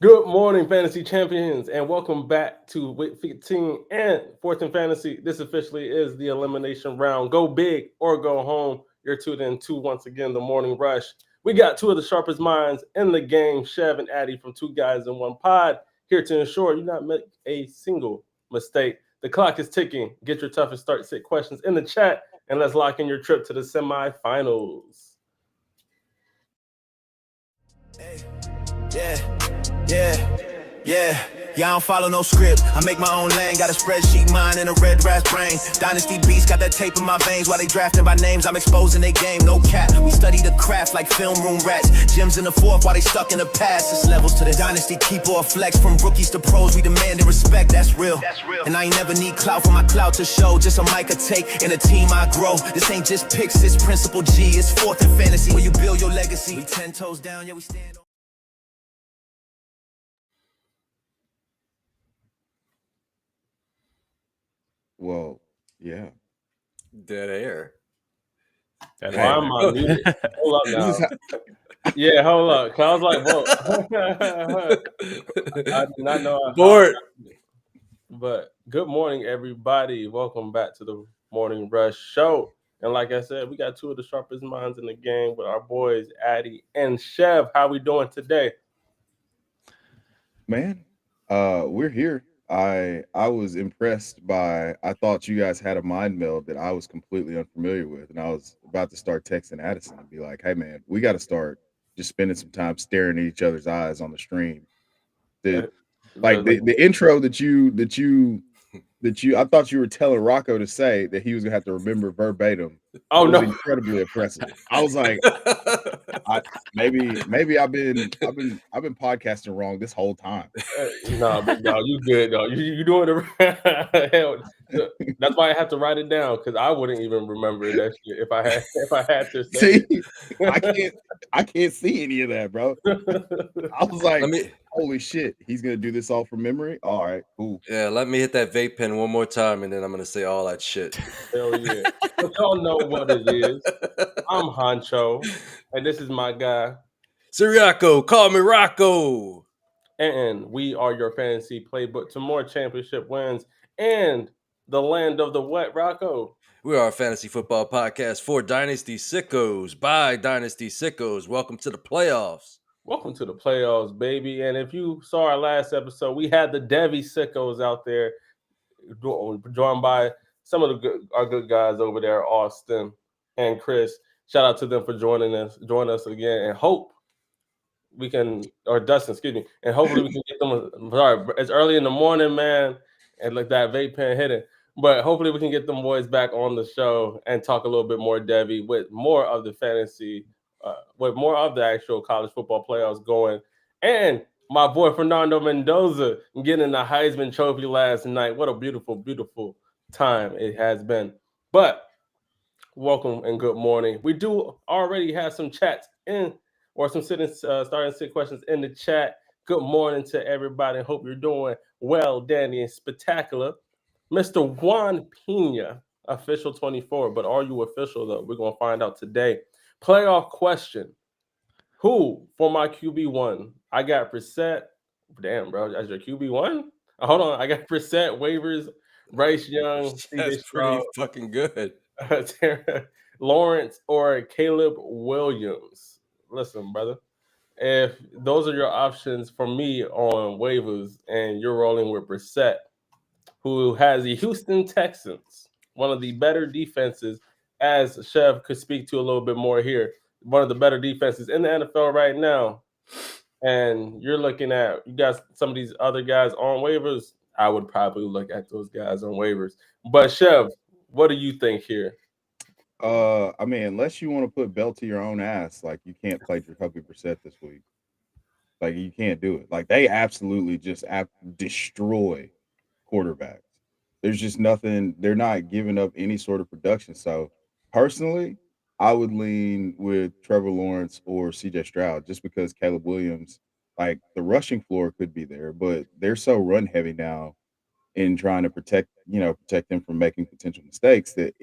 Good morning, fantasy champions, and welcome back to Week 15 and Fourth in Fantasy. This officially is the elimination round. Go big or go home. You're tuned in to once again the morning rush. We got two of the sharpest minds in the game, Chev and Addi from Two Guys in One Pod, here to ensure you not make a single mistake. The clock is ticking. Get your toughest start sit questions in the chat, and let's lock in your trip to the semifinals. Hey, yeah, yeah, yeah. Yeah, I don't follow no script. I make my own lane. Got a spreadsheet mind and a red brass brain. Dynasty beats got that tape in my veins. While they drafting by names, I'm exposing their game. No cap. We study the craft like film room rats. Gyms in the fourth while they stuck in the past. It's levels to the dynasty. Keep or flex. From rookies to pros, we demand and respect. That's real. And I ain't never need clout for my clout to show. Just a mic a take and a team I grow. This ain't just picks, it's principle G. It's fourth in fantasy where you build your legacy. We 10 toes down, yeah, we stand on. Well, yeah. Dead air. And Hey, why am I muted? Hold up now. This is Yeah, hold up. 'Cause I was like, whoa. I did not know how. Bored. But good morning, everybody. Welcome back to the Morning Rush Show. And like I said, we got two of the sharpest minds in the game with our boys, Addy and Chev. How we doing today? man. We're here. I was impressed by. I thought you guys had a mind meld that I was completely unfamiliar with, and I was about to start texting Addison and be like, "Hey, man, we got to start just spending some time staring at each other's eyes on the stream." The like the intro that you I thought you were telling Rocco to say that he was gonna have to remember verbatim. Oh was no. incredibly impressive. I was like, maybe I've been podcasting wrong this whole time. No, big dog, you good dog. You doing it. Hell, that's why I have to write it down because I wouldn't even remember that shit if I had to say See, I can't see any of that, bro. I was like, holy shit, he's gonna do this all from memory. All right, cool. Let me hit that vape pen one more time, and then I'm gonna say all that shit. Hell yeah. But y'all know what it is. I'm Honcho, and this is my guy. Siriaco, call me Rocco. And we are your fantasy playbook to more championship wins and the land of the wet, Rocco. We are a fantasy football podcast for Dynasty Sickos by Dynasty Sickos. Welcome to the playoffs. Welcome to the playoffs, baby. And if you saw our last episode, we had the Devi Sickos out there joined by some of our good guys over there, Austin and Chris. Shout out to them for joining us again, and hope we can, or Dustin, excuse me, and hopefully we can get them. Sorry, it's early in the morning, man, and like that vape pen hitting. But hopefully we can get them boys back on the show and talk a little bit more Devi with more of the fantasy, with more of the actual college football playoffs going. And my boy Fernando Mendoza getting the Heisman Trophy last night. What a beautiful, beautiful time it has been. But welcome and good morning. We do already have some chats in or some starting sit questions in the chat. Good morning to everybody. Hope you're doing well, Danny, and spectacular. Mr. Juan Pena, official 24, but are you official though? We're gonna find out today. Playoff question: who for my QB1? I got Brissett. Damn, bro, as your QB1. Hold on, I got Brissett waivers. Bryce Young, That's pretty fucking good. Lawrence or Caleb Williams. Listen, brother, if those are your options for me on waivers and you're rolling with Brissett, who has the Houston Texans, one of the better defenses, as Chev could speak to a little bit more here, one of the better defenses in the NFL right now, and you're looking at, you got some of these other guys on waivers, I would probably look at those guys on waivers. But Chev, what do you think here? I mean, unless you want to put belt to your own ass, like you can't play Jacoby Brissett this week. Like you can't do it. Like they absolutely just destroy quarterbacks. There's just nothing. They're not giving up any sort of production. So personally, I would lean with Trevor Lawrence or CJ Stroud just because Caleb Williams, like the rushing floor could be there, but they're so run heavy now in trying to protect them from making potential mistakes that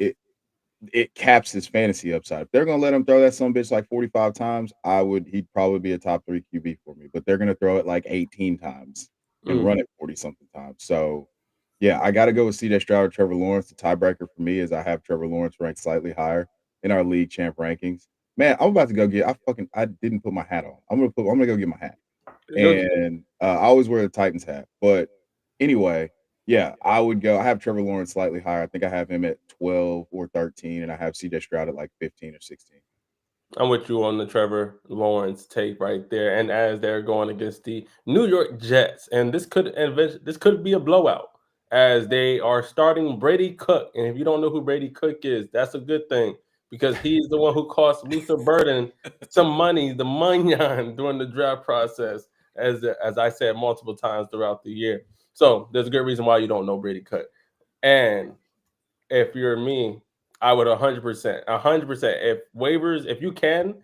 it caps his fantasy upside. If they're gonna let him throw that some bitch like 45 times, he'd probably be a top 3 QB for me. But they're gonna throw it like 18 times and run it 40 something times. So yeah, I gotta go with CJ Stroud or Trevor Lawrence. The tiebreaker for me is I have Trevor Lawrence ranked slightly higher in our league champ rankings. Man, I'm about to go get I didn't put my hat on. I'm gonna go get my hat. And I always wear the Titans hat. But anyway, yeah, I would go. I have Trevor Lawrence slightly higher. I think I have him at 12 or 13, and I have CJ Stroud at like 15 or 16. I'm with you on the Trevor Lawrence take right there. And as they're going against the New York Jets, and this could be a blowout as they are starting Brady Cook. And if you don't know who Brady Cook is, that's a good thing because he's the one who cost Luther Burden some money, the money during the draft process, as I said multiple times throughout the year. So there's a good reason why you don't know Brady Cook. And if you're me, I would 100%, 100%. If you can,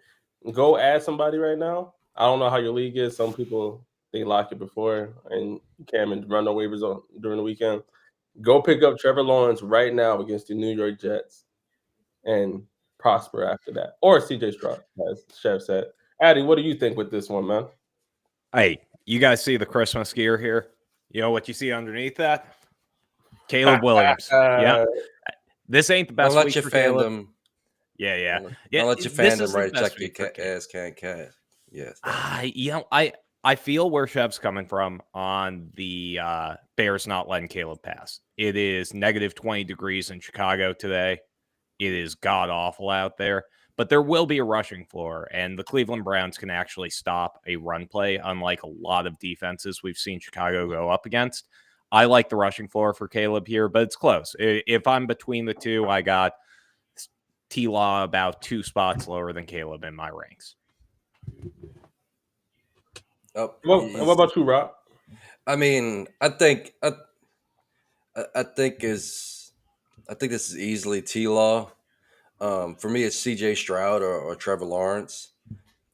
go add somebody right now. I don't know how your league is. Some people they lock it before and you can't even run no waivers on during the weekend. Go pick up Trevor Lawrence right now against the New York Jets and prosper after that. Or CJ Stroud, as Chev said. Addy, what do you think with this one, man? Hey, you guys see the Christmas gear here? You know what you see underneath that? Caleb Williams. Yeah. This ain't the best Don't let week your for Caleb. fandom. Yeah. Don't let your This fandom isn't the right best check week your for Caleb. ass can't cat. Yes. I feel where Chev's coming from on the Bears not letting Caleb pass. It is negative 20 degrees in Chicago today. It is god awful out there, but there will be a rushing floor, and the Cleveland Browns can actually stop a run play, unlike a lot of defenses we've seen Chicago go up against. I like the rushing floor for Caleb here, but it's close. If I'm between the two, I got T-Law about 2 spots lower than Caleb in my ranks. Oh, What about you, Rob? I mean, I think this is easily T-Law. For me, it's C.J. Stroud or Trevor Lawrence,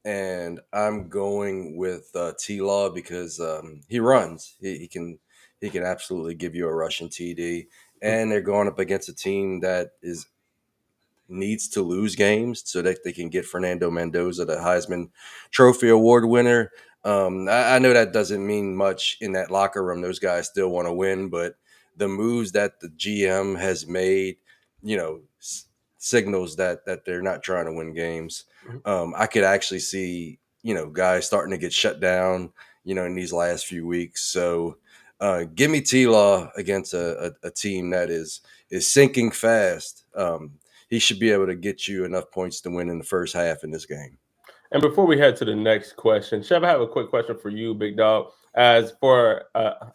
and I'm going with T-Law because he runs. He can absolutely give you a rushing TD, and they're going up against a team that needs to lose games so that they can get Fernando Mendoza, the Heisman Trophy Award winner. I know that doesn't mean much in that locker room. Those guys still want to win, but the moves that the GM has made, signals that they're not trying to win games. I could actually see, guys starting to get shut down, in these last few weeks. So give me T-Law against a team that is sinking fast. He should be able to get you enough points to win in the first half in this game. And before we head to the next question, Chev, I have a quick question for you, Big Dog. As for,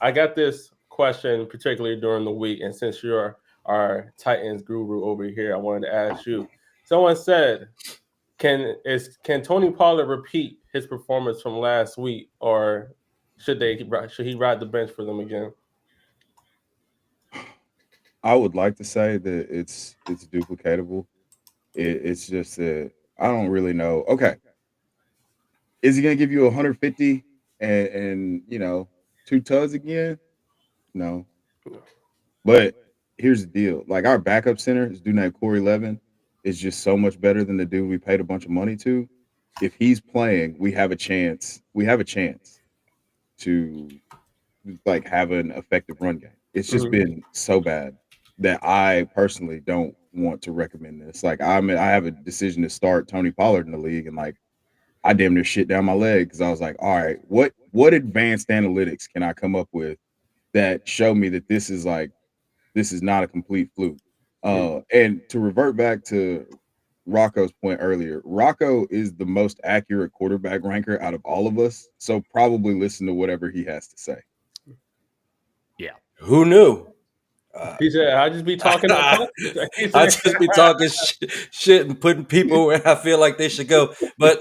I got this question particularly during the week, and since you're our Titans guru over here, I wanted to ask you. Someone said, "Can Tony Pollard repeat his performance from last week, or should he ride the bench for them again?" I would like to say that it's duplicatable. It's just that I don't really know. Okay, is he gonna give you 150 and 2 tugs again? No. But here's the deal: like our backup center, this dude named Corey Levin, is just so much better than the dude we paid a bunch of money to. If he's playing, we have a chance. We have a chance to like have an effective run game. It's just been so bad that I personally don't want to recommend this. Like I have a decision to start Tony Pollard in the league, and like I damn near shit down my leg because I was like, all right, what advanced analytics can I come up with that show me that this is not a complete fluke? And to revert back to Rocco's point earlier, Rocco is the most accurate quarterback ranker out of all of us. So probably listen to whatever he has to say. Yeah. Who knew? He said, "I just be talking." I just be talking shit and putting people where I feel like they should go. But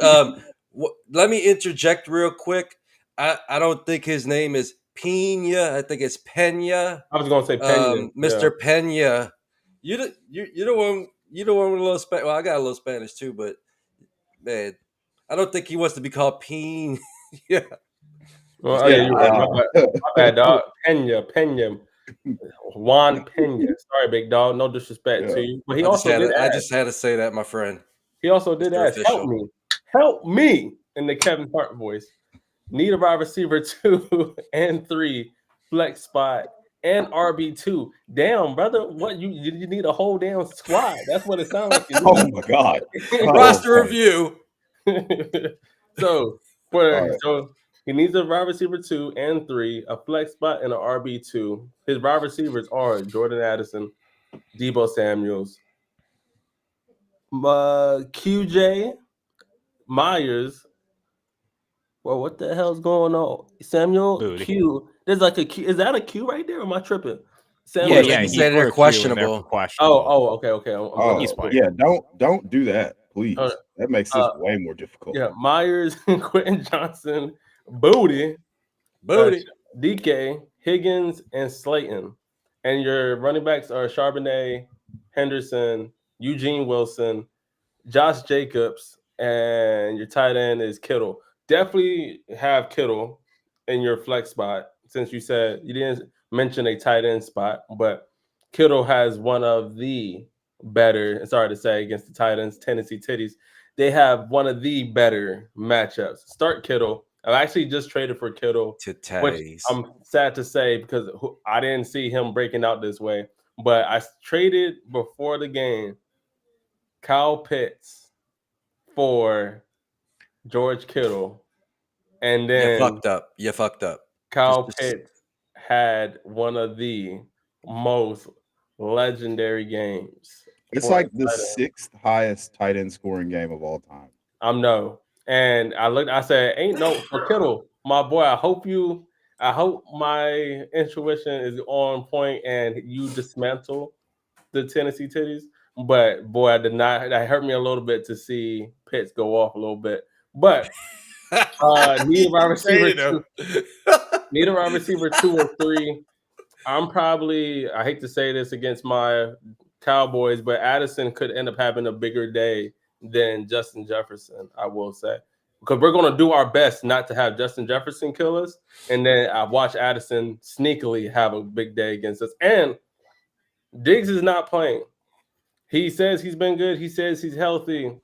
let me interject real quick. I don't think his name is Pena. I think it's Pena. I was going to say Pena. Mr. Pena. You the one with a little Spanish. Well, I got a little Spanish too, but man, I don't think he wants to be called Pena. Yeah. Well, yeah, you're right. My bad, dog. Pena. Juan Pena. Sorry, big dog. No disrespect to Yeah. you, but he I just also did just had to say that, my friend. He also did Mr. ask, "Help Official. me, help me!" in the Kevin Hart voice. Need a wide receiver 2 and 3, flex spot, and RB2. Damn, brother, what you need a whole damn squad? That's what it sounds like. Oh my God. Oh, Roster boy. review. so All right. so he needs a wide receiver 2 and 3, a flex spot, and an RB2. His wide receivers are Jordan Addison, Debo Samuels, QJ Myers. Well, what the hell's going on? Samuel Booty. Q. There's like a Q. Is that a Q right there? Or am I tripping? Yeah, Samuel I think yeah. he Q. He said put they're a Q in there for questionable. questionable. Okay, okay. I'm Oh, He's playing. yeah. Don't do that, please. Uh, That makes this way more difficult. yeah, Myers, Quentin Johnson, Booty, Booty. DK, Higgins, and Slayton. And your running backs are Charbonnet, Henderson, Eugene Wilson, Josh Jacobs, and your tight end is Kittle. Definitely have Kittle in your flex spot since you said you didn't mention a tight end spot, but Kittle has one of the better, sorry to say, against the tight ends, Tennessee Titties. They have one of the better matchups. Start Kittle. I actually just traded for Kittle, which Titties. I'm sad to say because I didn't see him breaking out this way. But I traded before the game Kyle Pitts for George Kittle, and You then fucked up. You fucked up. Kyle Just- Pitts had one of the most legendary games. It's for like a the tight end. 6th highest tight end scoring game of all time. No. And I said, ain't no for Kittle, my boy. I hope my intuition is on point and you dismantle the Tennessee Titties. But boy, I did not. That hurt me a little bit to see Pitts go off a little bit. But need a wide receiver two. Need a wide receiver 2 or 3. I hate to say this against my Cowboys, but Addison could end up having a bigger day than Justin Jefferson, I will say. Because we're going to do our best not to have Justin Jefferson kill us. And then I watch Addison sneakily have a big day against us. And Diggs is not playing. He says he's been good. He says he's healthy.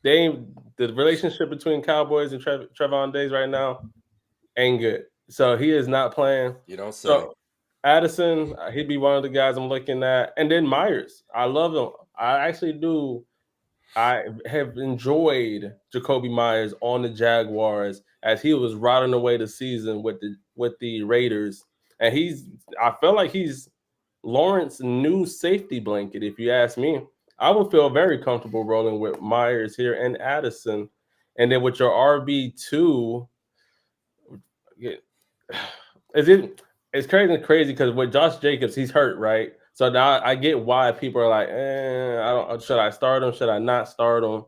The relationship between Cowboys and Trevon Diggs right now ain't good. So he is not playing. You don't say. So Addison, he'd be one of the guys I'm looking at. And then Myers. I love him. I actually do. I have enjoyed Jacoby Myers on the Jaguars as he was riding away the season with the Raiders. And I feel like he's Lawrence's new safety blanket, if you ask me. I would feel very comfortable rolling with Myers here and Addison. And then with your RB2, it's crazy because with Josh Jacobs, he's hurt, right? So now I get why people are like, should I start him? Should I not start him?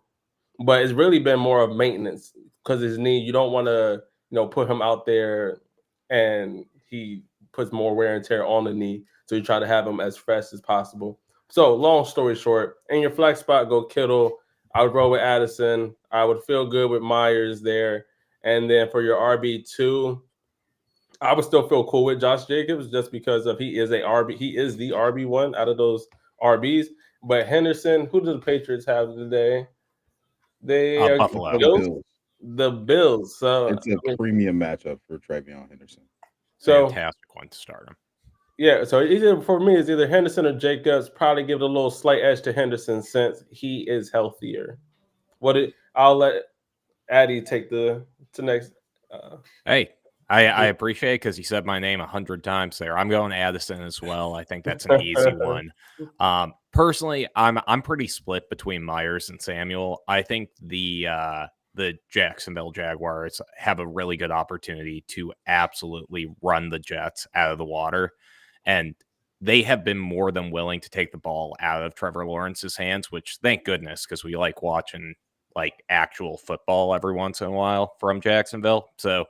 But it's really been more of maintenance because his knee, you don't want to, put him out there and he puts more wear and tear on the knee. So you try to have him as fresh as possible. So long story short, in your flex spot, go Kittle. I would roll with Addison. I would feel good with Myers there. And then for your RB2, I would still feel cool with Josh Jacobs just because of he is the RB1 out of those RBs. But Henderson, who do the Patriots have today? They are Buffalo. Bills. The Bills. So It's a premium matchup for Travion Henderson. So fantastic one to start him. Yeah, so for me, it's either Henderson or Jacobs. Probably give it a little slight edge to Henderson since he is healthier. I'll let Addy take to next. Hey, I appreciate it because he said my name 100 times there. I'm going Addison as well. I think that's an easy one. Personally, I'm pretty split between Myers and Samuel. I think the Jacksonville Jaguars have a really good opportunity to absolutely run the Jets out of the water. And they have been more than willing to take the ball out of Trevor Lawrence's hands, which thank goodness, because we like watching like actual football every once in a while from Jacksonville. So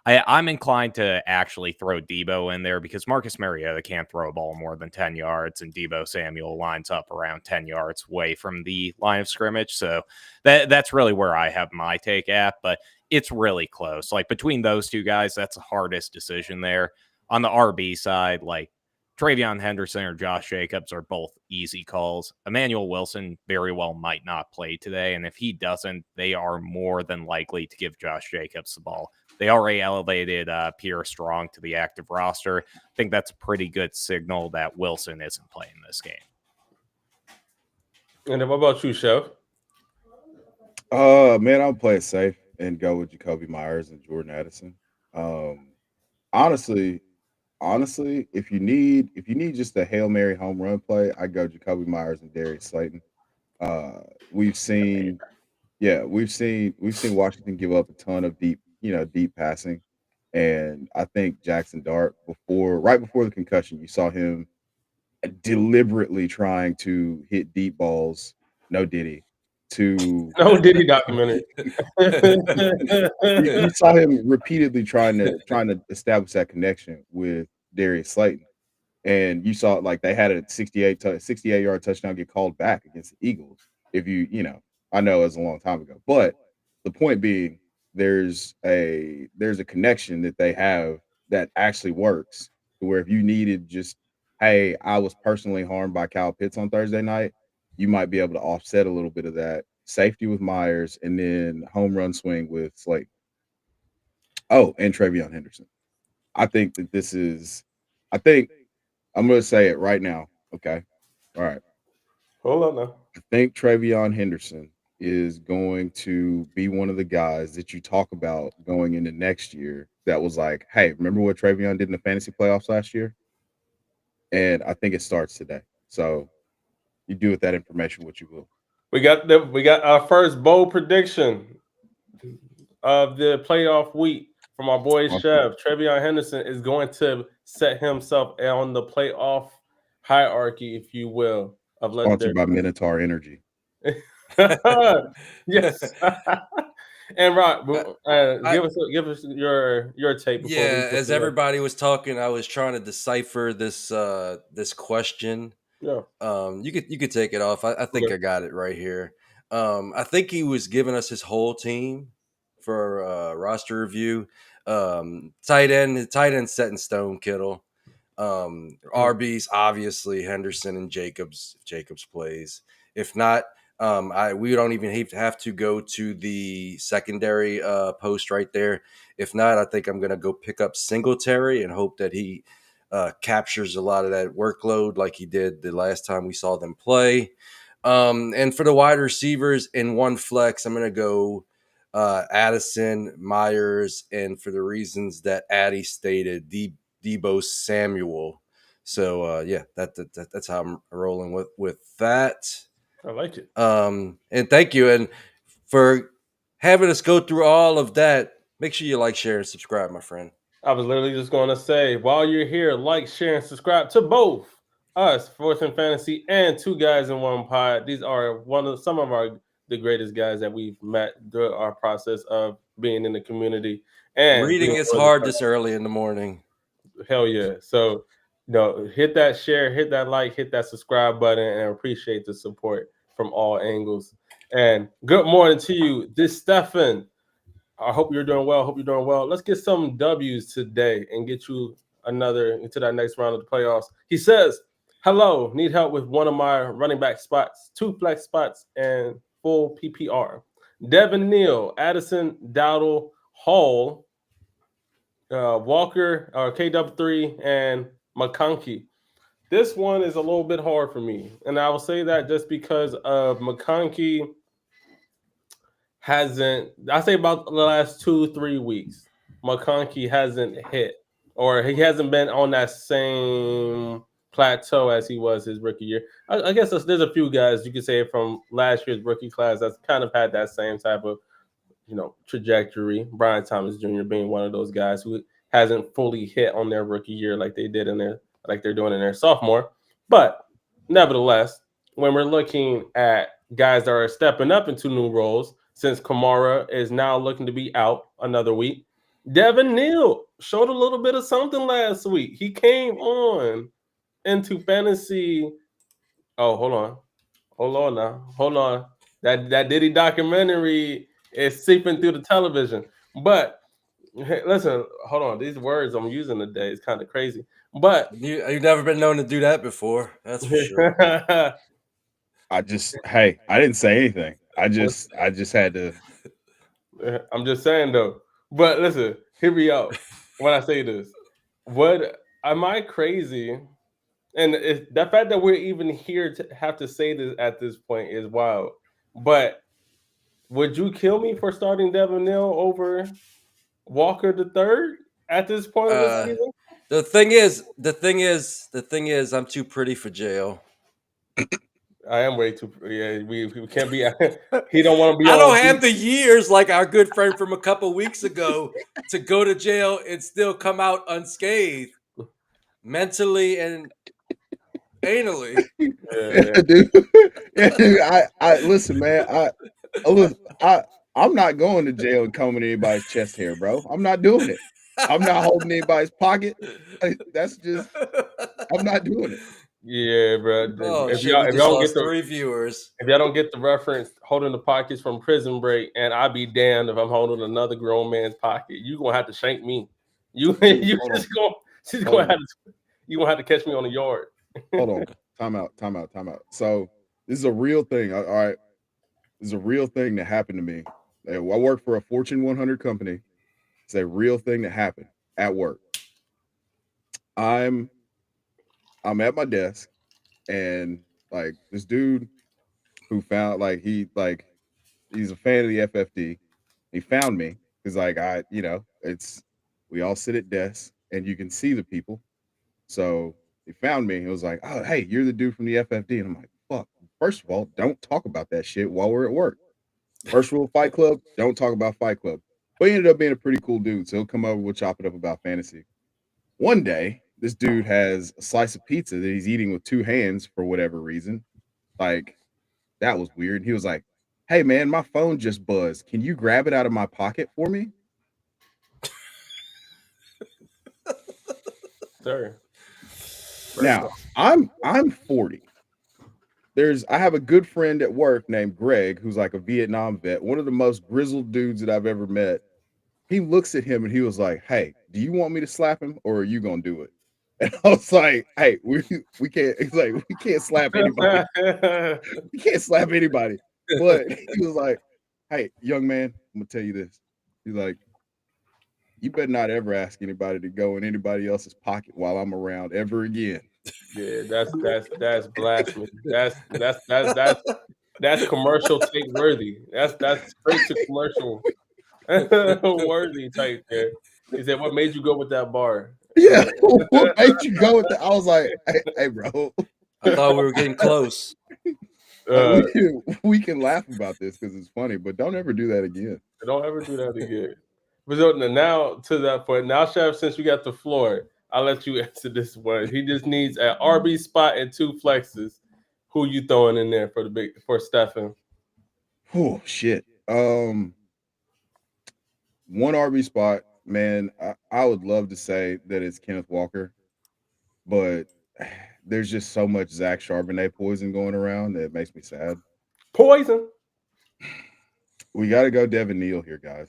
I'm inclined to actually throw Debo in there because Marcus Mariota can't throw a ball more than 10 yards and Debo Samuel lines up around 10 yards away from the line of scrimmage. So that's really where I have my take at, but it's really close. Like between those two guys, that's the hardest decision there. On the RB side, like Travion Henderson or Josh Jacobs are both easy calls. Emmanuel Wilson very well might not play today, and if he doesn't, they are more than likely to give Josh Jacobs the ball. They already elevated Pierre Strong to the active roster. I think that's a pretty good signal that Wilson isn't playing this game. And then what about you, Chef? Man, I'll play it safe and go with Jacoby Myers and Jordan Addison. Honestly, if you need just a Hail Mary home run play, I go Jacoby Myers and Darius Slayton. We've seen Washington give up a ton of deep passing. And I think Jackson Dart right before the concussion, you saw him deliberately trying to hit deep balls, no Diddy, to No Diddy documentary. you saw him repeatedly trying to establish that connection with Darius Slayton. And you saw like they had a 68-yard touchdown get called back against the Eagles. If I know it was a long time ago, but the point being, there's a connection that they have that actually works. Where if you needed just, hey, I was personally harmed by Kyle Pitts on Thursday night, you might be able to offset a little bit of that. Safety with Myers, and then home run swing with Slate. Oh, and Travion Henderson. I think that this is. I think I'm going to say it right now. Okay. All right. Hold on now. I think Travion Henderson is going to be one of the guys that you talk about going into next year that was like, hey, remember what Travion did in the fantasy playoffs last year? And I think it starts today. So you do with that information what you will. We got our first bold prediction of the playoff week from our boy Chev. Travion Henderson is going to set himself on the playoff hierarchy, if you will, of Sponsored by Minotaur Energy. Yes. And Rock, give us your take. Yeah, as everybody was talking, I was trying to decipher this question. Yeah. You could take it off. I think I got it right here. I think he was giving us his whole team for roster review. Tight end set in stone, Kittle. RBs, obviously Henderson and Jacobs. If Jacobs plays. If not, we don't even have to go to the secondary post right there. If not, I think I'm going to go pick up Singletary and hope that he captures a lot of that workload like he did the last time we saw them play. And for the wide receivers in one flex, I'm going to go Addison, Myers, and for the reasons that Addi stated, Deebo Samuel. So that's how I'm rolling with that. I like it. And thank you. And for having us go through all of that, make sure you like, share, and subscribe, my friend. I was literally just going to say, while you're here, like, share, and subscribe to both us, Fourth and Fantasy, and Two Guys in One Pod. These are some of the greatest guys that we've met through our process of being in the community. And reading is hard this early in the morning. Hell yeah. So, hit that share, hit that like, hit that subscribe button, and appreciate the support from all angles. And good morning to you. This Stefan. I hope you're doing well. Let's get some W's today and get you into that next round of the playoffs. He says, hello, need help with one of my running back spots, 2 flex spots, and full PPR. Devin Neal, Addison, Dowdle, Hall, Walker, KW3, and McConkey. This one is a little bit hard for me, and I will say that just because of McConkey hasn't, I say about the last 2-3 weeks, McConkey hasn't hit, or he hasn't been on that same plateau as he was his rookie year. I guess there's a few guys you could say from last year's rookie class that's kind of had that same type of trajectory. Brian Thomas Jr. being one of those guys who hasn't fully hit on their rookie year like they did like they're doing in their sophomore. But nevertheless, when we're looking at guys that are stepping up into new roles, since Kamara is now looking to be out another week, Devin Neal showed a little bit of something last week. He came on into fantasy. Oh, hold on. That Diddy documentary is seeping through the television. But Hey, listen, hold on. These words I'm using today is kind of crazy, but You've never been known to do that before. That's for sure. I didn't say anything. I just had to. I'm just saying though. But listen, hear me out when I say this. What am I crazy? And the fact that we're even here to have to say this at this point is wild. But would you kill me for starting Devin Neal over Walker the third at this point of the Uh, season? the thing is, I'm too pretty for jail. I am way too. Yeah, we can't be. He don't want to be I on don't have beat. the years like our good friend from a couple weeks ago to go to jail and still come out unscathed, mentally and anally. Yeah, Dude, dude, I listen, man. I'm not going to jail and combing anybody's chest hair, bro. I'm not doing it. I'm not holding anybody's pocket. That's just, I'm not doing it. yeah, bro. Oh If shit, we y'all just don't get lost the 3 viewers. if y'all don't get the reference, holding the pockets from Prison Break, and I'd be damned if I'm holding another grown man's pocket. You gonna have to shank me. You Dude, you hold on. just gonna she's Hold gonna on. have to you gonna have to catch me on the yard. Hold on. Time out. Time out. Time out. So this is a real thing. All right. This is a real thing that happened to me. I work for a Fortune 100 company. It's a real thing that happened at work. I'm at my desk, and like this dude who found he's a fan of the FFD. He found me because it's we all sit at desks and you can see the people. So he found me. He was like, "Oh, hey, you're the dude from the FFD," and I'm like, "Fuck." First of all, don't talk about that shit while we're at work. First rule of Fight Club: don't talk about Fight Club. But he ended up being a pretty cool dude, so he'll come over. We'll chop it up about fantasy. One day, this dude has a slice of pizza that he's eating with two hands for whatever reason. Like, that was weird. He was like, "Hey man, my phone just buzzed. Can you grab it out of my pocket for me?" Sir. Now, I'm 40. I have a good friend at work named Greg, who's like a Vietnam vet, one of the most grizzled dudes that I've ever met. He looks at him and he was like, "Hey, do you want me to slap him or are you gonna do it?" And I was like, "Hey, we can't." He's like, "We can't slap anybody. We can't slap anybody." But he was like, "Hey, young man, I'm gonna tell you this." He's like, "You better not ever ask anybody to go in anybody else's pocket while I'm around ever again." Yeah, that's blasphemy. That's commercial take worthy. That's straight to commercial worthy type there. He said, "What made you go with that bar?" Yeah, what made you go with that? I was like, "Hey, bro, I thought we were getting close. like Uh, we can laugh about this because it's funny, but don't ever do that again." don't ever do that again. But so now to that point, now Chef, since you got the floor, I'll let you answer this one. He just needs an RB spot and two flexes. Who you throwing in there for the big for Stefan? Oh shit. One RB spot, man. I would love to say that it's Kenneth Walker, but there's just so much Zach Charbonnet poison going around that it makes me sad. Poison. We got to go Devin Neal here, guys.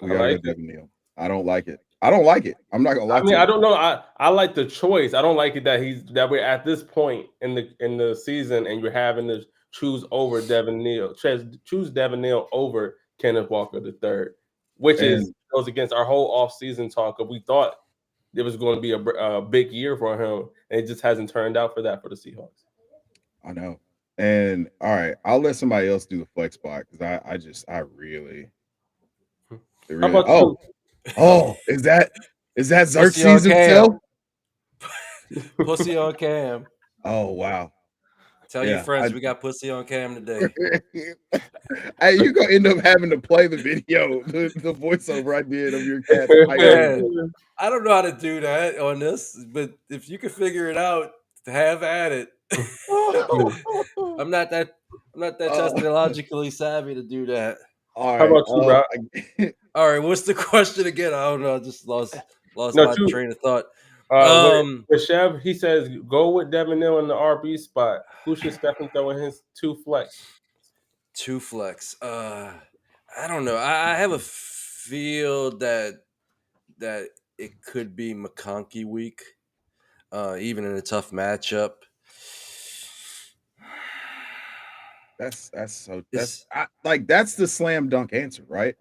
We I got to go like it. Devin Neal. I don't like it. I don't like it. I'm not gonna lie I mean, to I you. don't know. I like the choice. I don't like it that we're at this point in the season and you're having to choose over Devin Neal. Choose Devin Neal over Kenneth Walker the third, which is And goes against our whole offseason talk of we thought it was going to be a big year for him, and it just hasn't turned out for that for the Seahawks. I know. And all right, I'll let somebody else do the flex spot because I really, How about oh, you? is that Pussy on Xerxes himself? Cam. Pussy on Cam. Oh wow. Tell your Yeah. friends we got pussy on Cam today. Hey, you're gonna end up having to play the video, the voiceover I did of your cat's Man, I don't know how to do that on this, but if you can figure it out, have at it. I'm not that technologically savy to do that. All How right. about you, Rob? All right, what's the question again? I don't know. I just lost No, my two. train of thought. With Chev, he says go with Devin Neal in the RB spot. Who should Stephen throw in his two flex? Two flex. I don't know. I have a feel that it could be McConkey week, even in a tough matchup. That's It's- that's the slam dunk answer, right?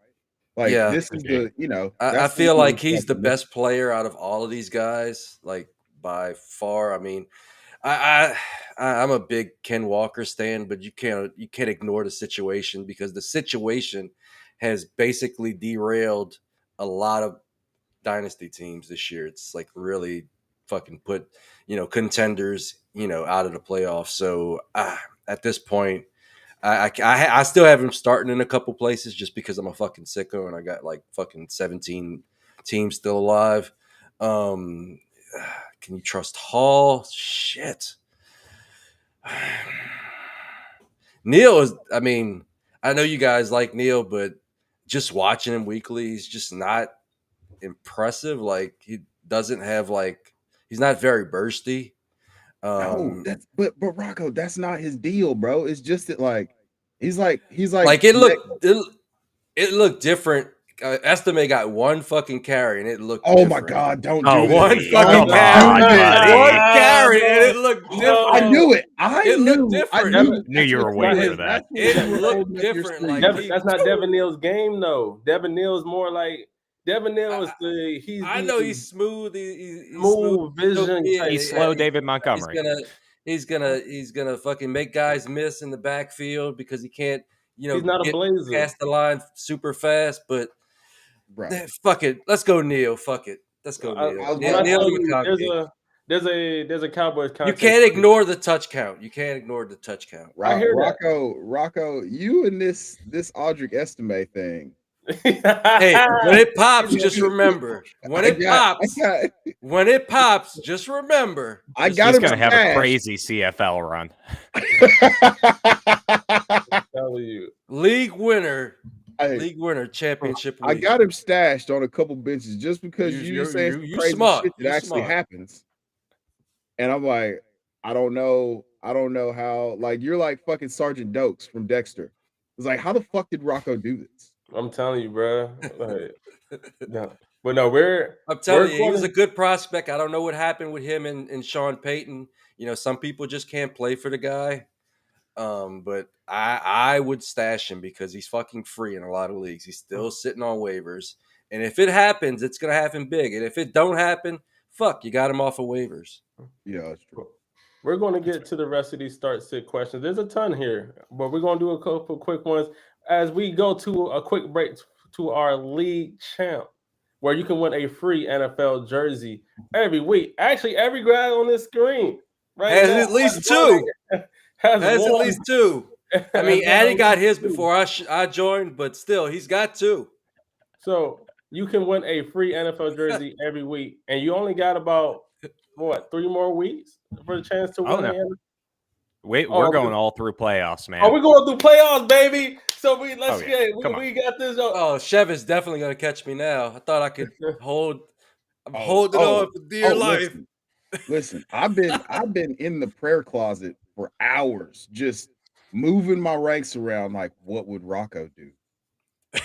Like Yeah. this is the I that's the feel one like he's the fucking- best player out of all of these guys, like by far. I mean, I'm a big Ken Walker stan, but you can't ignore the situation because the situation has basically derailed a lot of dynasty teams this year. It's like really fucking put contenders out of the playoffs. So at this point, I still have him starting in a couple places just because I'm a fucking sicko and I got like fucking 17 teams still alive. Can you trust Hall? Shit. Neil is, I mean, I know you guys like Neil, but just watching him weekly, he's just not impressive. Like he doesn't have he's not very bursty. No, but Rocco, that's not his deal, bro. It's just that he's like it looked different. Estime got one fucking carry and it looked. Oh different. my god! Don't Oh, do one it. fucking Don't carry, do it. buddy. One carry and it looked different. I knew it. It looked different. I Knew you were waiting for that. It looked different. Like that's not Devin Neal's game, though. Devin Neal's more like Devin Neal is the I know he's smooth. He's smooth vision. He's slow David Montgomery. He's gonna fucking make guys miss in the backfield because he can't, he's not a blazer. Past the line super fast. But Right. fuck it, let's go Neil. Fuck it, let's go Neil. There's a Cowboys You can't ignore the touch count. Rocco, you and this Audric Estime thing. Hey, when it pops, just remember. When it pops, just remember. I got He's him gonna have a stashed. crazy CFL run. I'm telling you. League winner, Hey, championship week. I got him stashed on a couple benches just because you saying some crazy smart. shit that actually happens. And I'm like, I don't know how. Like you're like fucking Sergeant Dokes from Dexter. It's like, how the fuck did Rocco do this? I'm telling you, bro. No. But I'm telling you, he was a good prospect. I don't know what happened with him and Sean Payton. Some people just can't play for the guy. But I would stash him because he's fucking free in a lot of leagues. He's still sitting on waivers. And if it happens, it's going to happen big. And if it don't happen, fuck, you got him off of waivers. Yeah, that's true. We're going to get to the rest of these start-sit questions. There's a ton here, but we're going to do a couple quick ones as we go to a quick break to our league champ, where you can win a free NFL jersey every week. Actually, every guy on this screen has at least two. Has at least two. I mean, Addy got his before I joined, but still, he's got two. So you can win a free NFL jersey every week, and you only got about 3 more weeks for the chance to win. No. We're going all through playoffs, man. Oh, we're going through playoffs, baby. So we got this. Oh, Chev is definitely gonna catch me now. I thought I could hold. I'm holding on for dear life. Listen, I've been in the prayer closet for hours, just moving my ranks around. Like, what would Rocco do?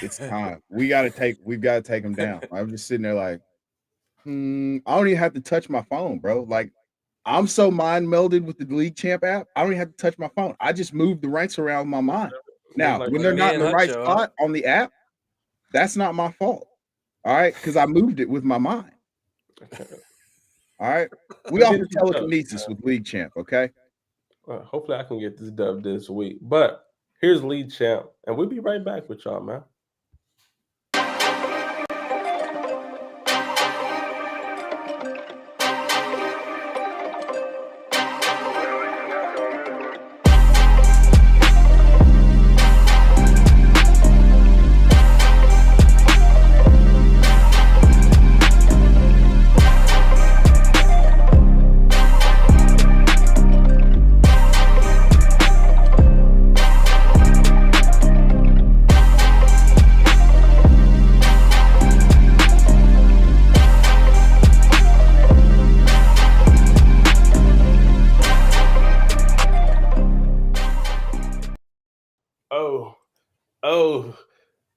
It's time. We've got to take him down. I'm just sitting there like, I don't even have to touch my phone, bro. Like, I'm so mind melded with the League Champ app. I don't even have to touch my phone. I just move the ranks around my mind. Now, when they're not in the right spot on the app, that's not my fault. All right, because I moved it with my mind. All right, we offer telekinesis with League Champ. Okay. Hopefully, I can get this dub this week. But here's League Champ, and we'll be right back with y'all, man.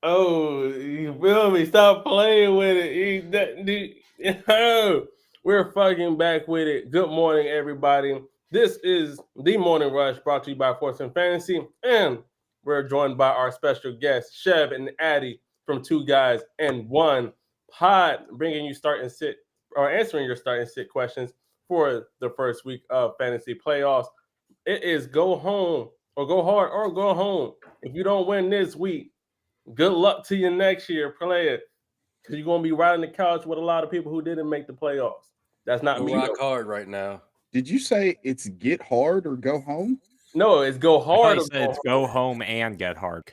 Oh, you feel me? Stop playing with it. We're fucking back with it. Good morning, everybody. This is the Morning Rush brought to you by Force and Fantasy. And we're joined by our special guest, Chev and Addi from Two Guys and One Pod, bringing you start and sit or answering your start and sit questions for the first week of fantasy playoffs. It is go home or go hard or go home. If you don't win this week, good luck to you next year, player. Because you're going to be riding the couch with a lot of people who didn't make the playoffs. That's not me. Rock Though. hard right now. Did you say it's get hard or go home? No, it's go I thought hard he or said it's go home and get hard.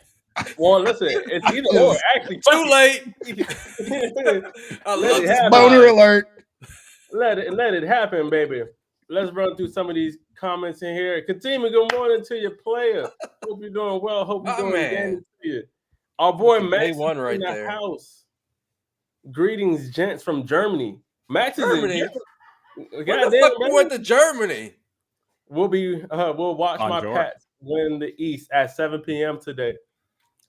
Well, listen, it's either or. Actually, Too late. I Let love it this happen. Boner alert. Let it happen, baby. Let's run through some of these comments in here. Continue. Good morning to your player. Hope you're doing well. Hope you're doing man. good to you. Our boy Fucking Max A1 is right in the there. house. Greetings, gents from Germany. Max is Germany? in What Goddamn, the fuck man. we went to Germany? We'll watch my Bonjour. Pats win the East at 7 p.m. today.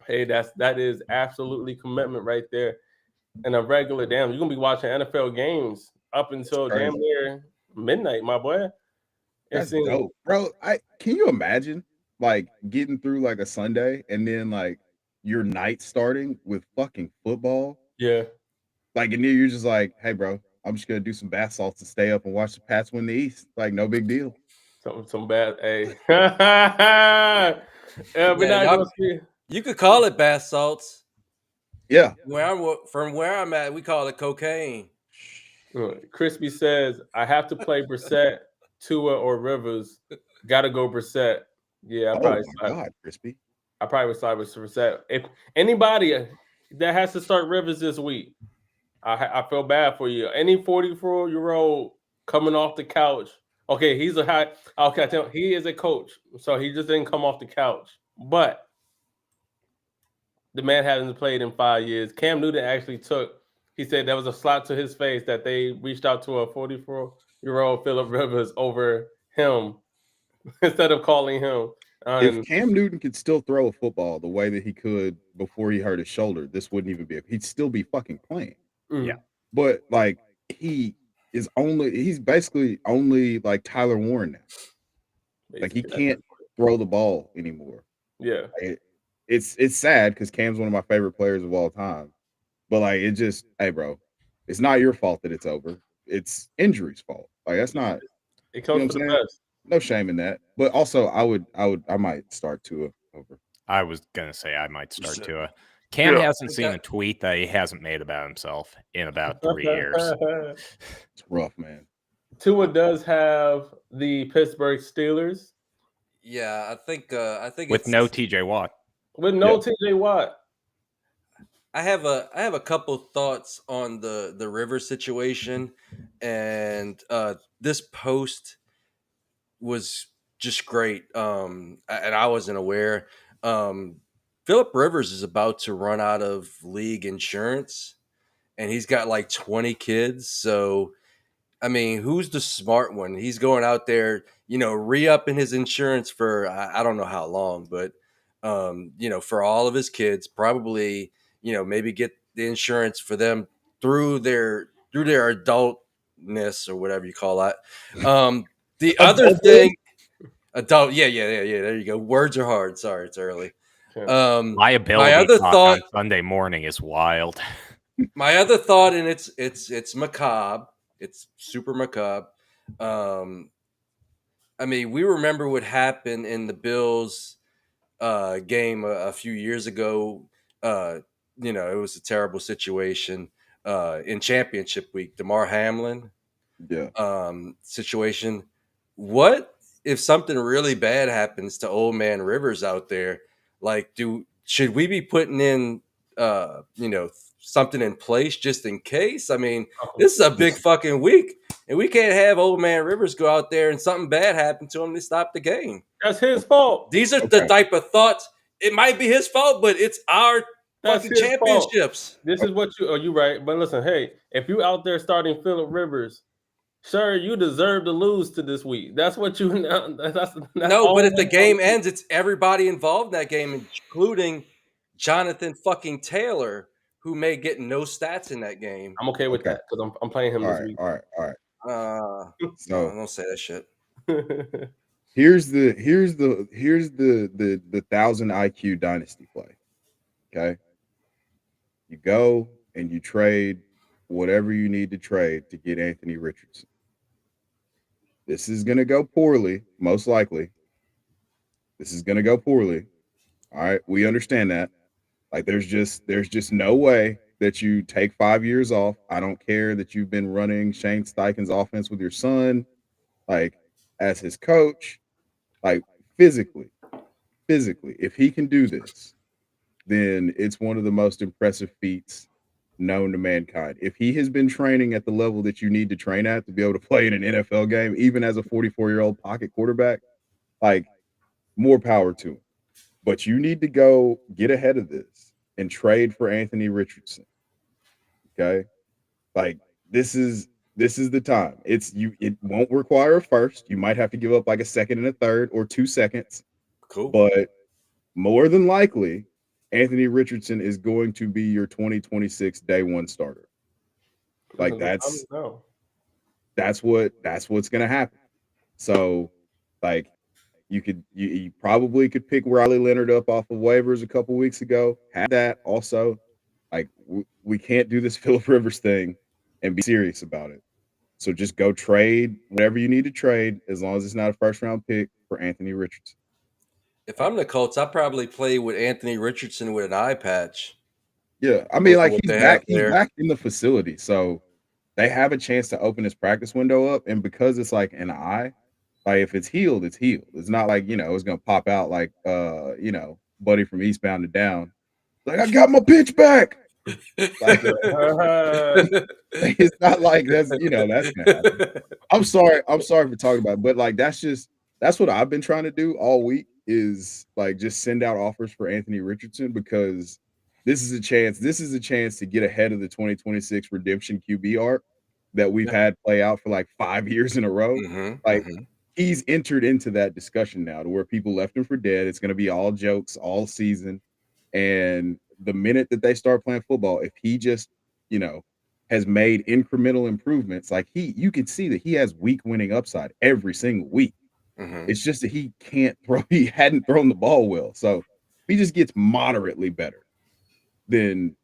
Hey, that is absolutely commitment right there. And a regular you're gonna be watching NFL games up until That's crazy. damn near midnight, my boy. That's dope, bro. Can you imagine like getting through like a Sunday and then like your night starting with fucking football? Yeah, Like, and then you're just like, hey, bro, I'm just gonna do some bath salts and stay up and watch the Pats win the East. Like, no big deal. some bad. Hey, yeah, we're not gonna see. You could call it bath salts. Yeah. From where I'm at, we call it cocaine. Crispy says, I have to play Brissett, Tua, or Rivers. Gotta go Brissett. Yeah, Oh my God, Crispy. I probably would side with Brissett. If anybody that has to start Rivers this week, I feel bad for you. Any 44-year-old coming off the couch. Okay, he is a coach, so he just didn't come off the couch. But the man hasn't played in 5 years. Cam Newton actually he said there was a slap to his face that they reached out to a 44-year-old Phillip Rivers over him instead of calling him. If Cam Newton could still throw a football the way that he could before he hurt his shoulder, this wouldn't even he'd still be fucking playing. Yeah. But like he's basically only like Tyler Warren now. Like he can't throw the ball anymore. Yeah. It's sad because Cam's one of my favorite players of all time. But like it just, hey bro, it's not your fault that it's over. It's injury's fault. Like that's not it comes for the best. No shame in that. But also I might start Tua over. I was gonna say I might start Tua. Cam hasn't seen a tweet that he hasn't made about himself in about 3 years. It's rough, man. Tua does have the Pittsburgh Steelers. Yeah, I think with no TJ Watt. With no TJ Watt. I have a couple thoughts on the River situation, and this post was just great. And I wasn't aware. Phillip Rivers is about to run out of league insurance, and he's got like 20 kids. So, I mean, who's the smart one? He's going out there, re-upping his insurance for I don't know how long, but for all of his kids, probably, maybe get the insurance for them through their adultness or whatever you call that. The other thing, adult, yeah. There you go. Words are hard. Sorry, it's early. Liability my other talk thought on Sunday morning is wild. My other thought, and it's macabre. It's super macabre. I mean, we remember what happened in the Bills game a few years ago. It was a terrible situation in championship week. DeMar Hamlin situation. What if something really bad happens to old man Rivers out there? Like, should we be putting in something in place just in case? I mean, this is a big fucking week, and we can't have old man Rivers go out there and something bad happen to him to stop the game. That's his fault. These are the type of thoughts. It might be his fault, but it's our fucking championships. Fault. This is what you right. But listen, hey, if you out there starting Phillip Rivers, sir, you deserve to lose to this week. That's what you. That's no, but if the game ends, it's everybody involved in that game, including Jonathan fucking Taylor, who may get no stats in that game. I'm okay with Okay. that because I'm playing him All this right, week. all right, all right. No, So don't say that shit. here's the 1,000 IQ dynasty play. Okay, you go and you trade whatever you need to trade to get Anthony Richardson. This is gonna go poorly, most likely. This is gonna go poorly. All right, we understand that. Like, there's just no way that you take 5 years off. I don't care that you've been running Shane Steichen's offense with your son, like as his coach. Like, physically, if he can do this, then it's one of the most impressive feats known to mankind. If he has been training at the level that you need to train at to be able to play in an NFL game, even as a 44-year-old pocket quarterback, like, more power to him. But you need to go get ahead of this and trade for Anthony Richardson. Okay? Like, this is the time. It won't require a first. You might have to give up like a second and a third or 2 seconds. Cool. But more than likely, Anthony Richardson is going to be your 2026 day one starter. Like, that's what's gonna happen. So, like, you probably could pick Riley Leonard up off of waivers a couple weeks ago. Had that also. Like, we can't do this Phillip Rivers thing and be serious about it. So just go trade whatever you need to trade, as long as it's not a first round pick, for Anthony Richardson. If I'm the Colts, I probably play with Anthony Richardson with an eye patch. Yeah, I mean, like, What he's they back. have He's there. back in the facility, so they have a chance to open his practice window up. And because it's like an eye, like, if it's healed, it's healed. It's not like, it's gonna pop out like Buddy from Eastbound and Down. Like, I got my pitch back. Like, it's not like that's gonna happen. I'm sorry for talking about it, but like, that's what I've been trying to do all week, is like just send out offers for Anthony Richardson, because this is a chance to get ahead of the 2026 redemption QB arc that we've had play out for like 5 years in a row. Like, he's entered into that discussion now, to where people left him for dead. It's going to be all jokes all season. And the minute that they start playing football, if he just, has made incremental improvements, like, you can see that he has week winning upside every single week. It's just that he can't throw. He hadn't thrown the ball well. So if he just gets moderately better, then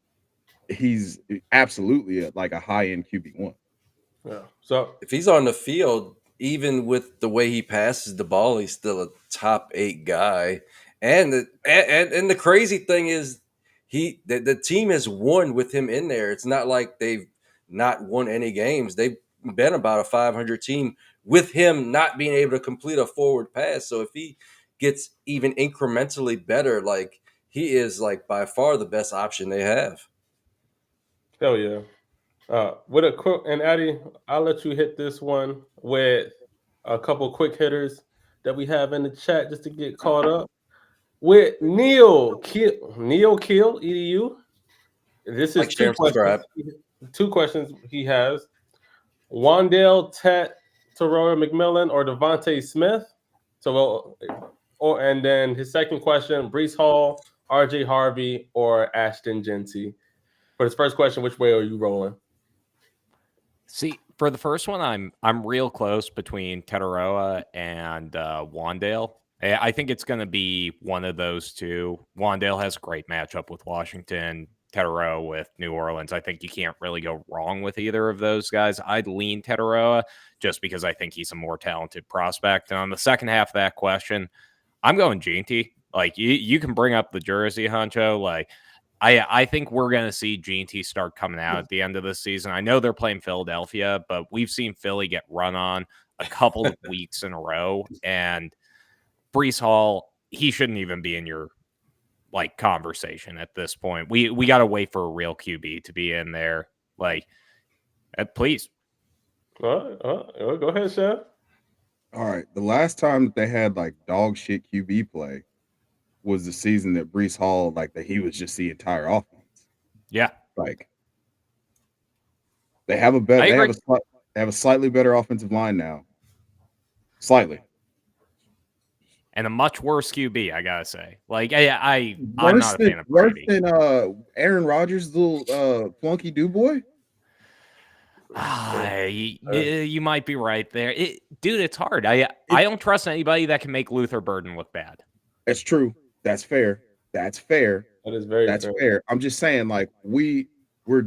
he's absolutely like a high end QB1. Yeah. So if he's on the field, even with the way he passes the ball, he's still a top 8 guy. And the crazy thing is, the team has won with him in there. It's not like they've not won any games. They've been about a 500 team with him not being able to complete a forward pass. So if he gets even incrementally better, like, he is like by far the best option they have. hell yeah. With a quick, and Addy, I'll let you hit this one with a couple quick hitters that we have in the chat just to get caught up. With Neil Keel EDU. This is Like, share, and subscribe. Two questions he has. Wandale Teroya McMillan or Devontae Smith. And then his second question, Brees Hall, RJ Harvey, or Ashton Genty. For his first question, which way are you rolling? See, for the first one, I'm real close between Teteroa and Wandale. I think it's going to be one of those two. Wandale has a great matchup with Washington. Teteroa with New Orleans. I think you can't really go wrong with either of those guys. I'd lean Teteroa just because I think he's a more talented prospect. And on the second half of that question, I'm going Genty. Like, you can bring up the jersey, Huncho. Like, I think we're going to see Genty start coming out at the end of the season. I know they're playing Philadelphia, but we've seen Philly get run on a couple of weeks in a row. And Brees Hall, he shouldn't even be in your conversation at this point. We got to wait for a real QB to be in there. Like, please. Go ahead, Chef. All right. The last time that they had like dog shit QB play was the season that Brees Hall, like, that he was just the entire offense. Yeah. Like, they have a slightly better offensive line now. Slightly. and a much worse QB, I gotta say. Like I'm Worse not a than fan of Brady. Aaron Rodgers' little flunky do boy. You might be right there, dude. It's hard. I don't trust anybody that can make Luther Burden look bad. That's true. That's fair. That's fair. That is very That's fair. fair. I'm just saying, like, we're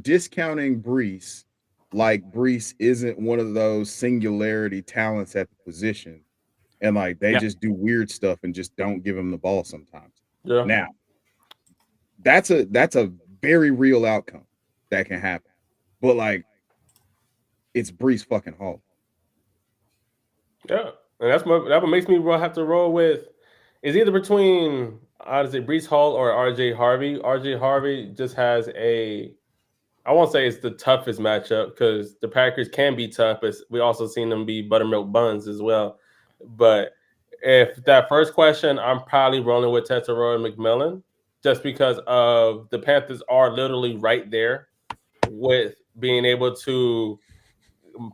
discounting Brees like Brees isn't one of those singularity talents at the position. And like they just do weird stuff and just don't give him the ball sometimes. Yeah. Now, that's a very real outcome that can happen. But like it's Brees fucking Hall. Yeah. And that what makes me have to roll with is either between honestly Brees Hall or RJ Harvey. RJ Harvey just has I won't say it's the toughest matchup because the Packers can be tough, but we also seen them be buttermilk buns as well. But if that first question, I'm probably rolling with Tetairoa and McMillan just because of the Panthers are literally right there with being able to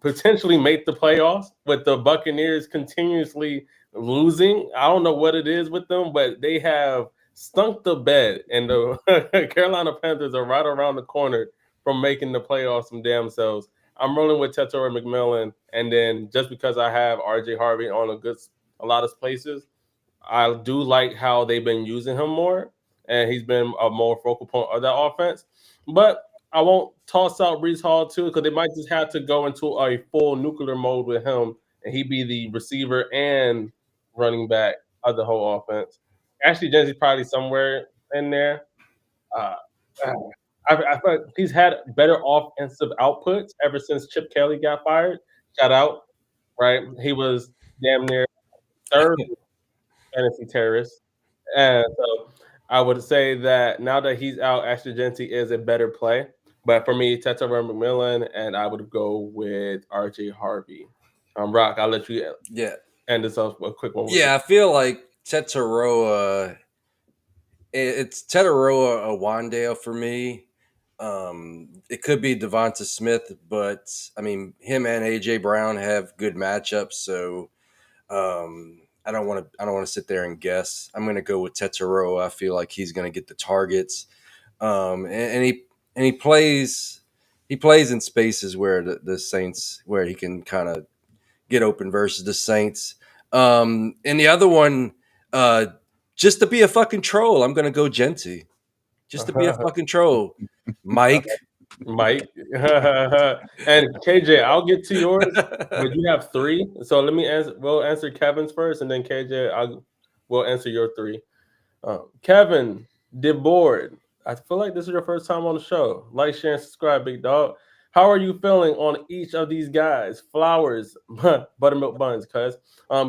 potentially make the playoffs with the Buccaneers continuously losing. I don't know what it is with them, but they have stunk the bed, and the Carolina Panthers are right around the corner from making the playoffs some damn selves. I'm rolling with Tetairoa McMillan, and then just because I have RJ Harvey on a lot of places, I do like how they've been using him more, and he's been a more focal point of that offense. But I won't toss out Brees Hall too because they might just have to go into a full nuclear mode with him, and he be the receiver and running back of the whole offense. Ashley Jensen's probably somewhere in there. Uh, I feel like he's had better offensive outputs ever since Chip Kelly got fired. Shout out, right? He was damn near third fantasy terrorist. And so I would say that now that he's out, Ashley Jensen is a better play. But for me, Tetairoa McMillan, and I would go with RJ Harvey. Rock, I'll let you end this off a quick one. I feel like Tetairoa. It's Tetairoa or Wandale for me. It could be Devonta Smith, but I mean, him and AJ Brown have good matchups, so I don't want to sit there and guess. I'm going to go with Tetairoa. I feel like he's going to get the targets, and he plays in spaces where the Saints where he can kind of get open versus the Saints. And the other one, just to be a fucking troll, I'm going to go Genty. Just to be a fucking troll. Mike. And KJ, I'll get to yours, but you have three. So let me answer. We'll answer Kevin's first, and then KJ, we'll answer your three. Kevin, DeBoard, I feel like this is your first time on the show. Like, share, and subscribe, big dog. How are you feeling on each of these guys? Flowers, buttermilk buns, cuz.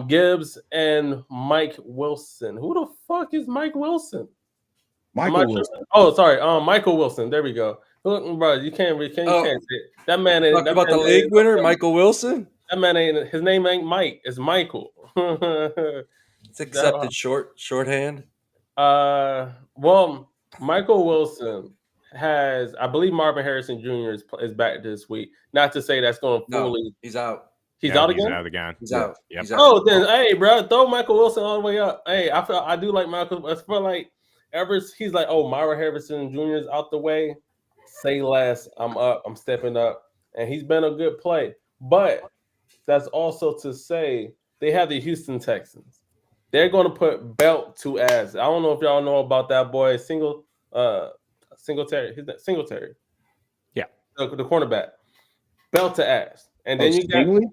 Gibbs and Mike Wilson. Who the fuck is Mike Wilson? Michael Wilson. Oh, sorry. Michael Wilson. There we go. Look, bro, you can't say it. That man ain't. Talk about the league winner, Michael Wilson. That man ain't. His name ain't Mike. It's Michael. It's accepted shorthand. Well, Michael Wilson has, I believe Marvin Harrison Jr. is back this week. Not to say that's going to fully. No, he's out. He's out again. He's out again. He's out. Yep. He's out. Oh, then hey, bro, throw Michael Wilson all the way up. Hey, I do like Michael. I feel like he's like, oh, Marvin Harrison Jr. is out the way. Say less. I'm up. I'm stepping up, and he's been a good play. But that's also to say they have the Houston Texans. They're going to put belt to ass. I don't know if y'all know about that boy, Singletary. Singletary. Yeah. The cornerback. Belt to ass. And then you Stingley? got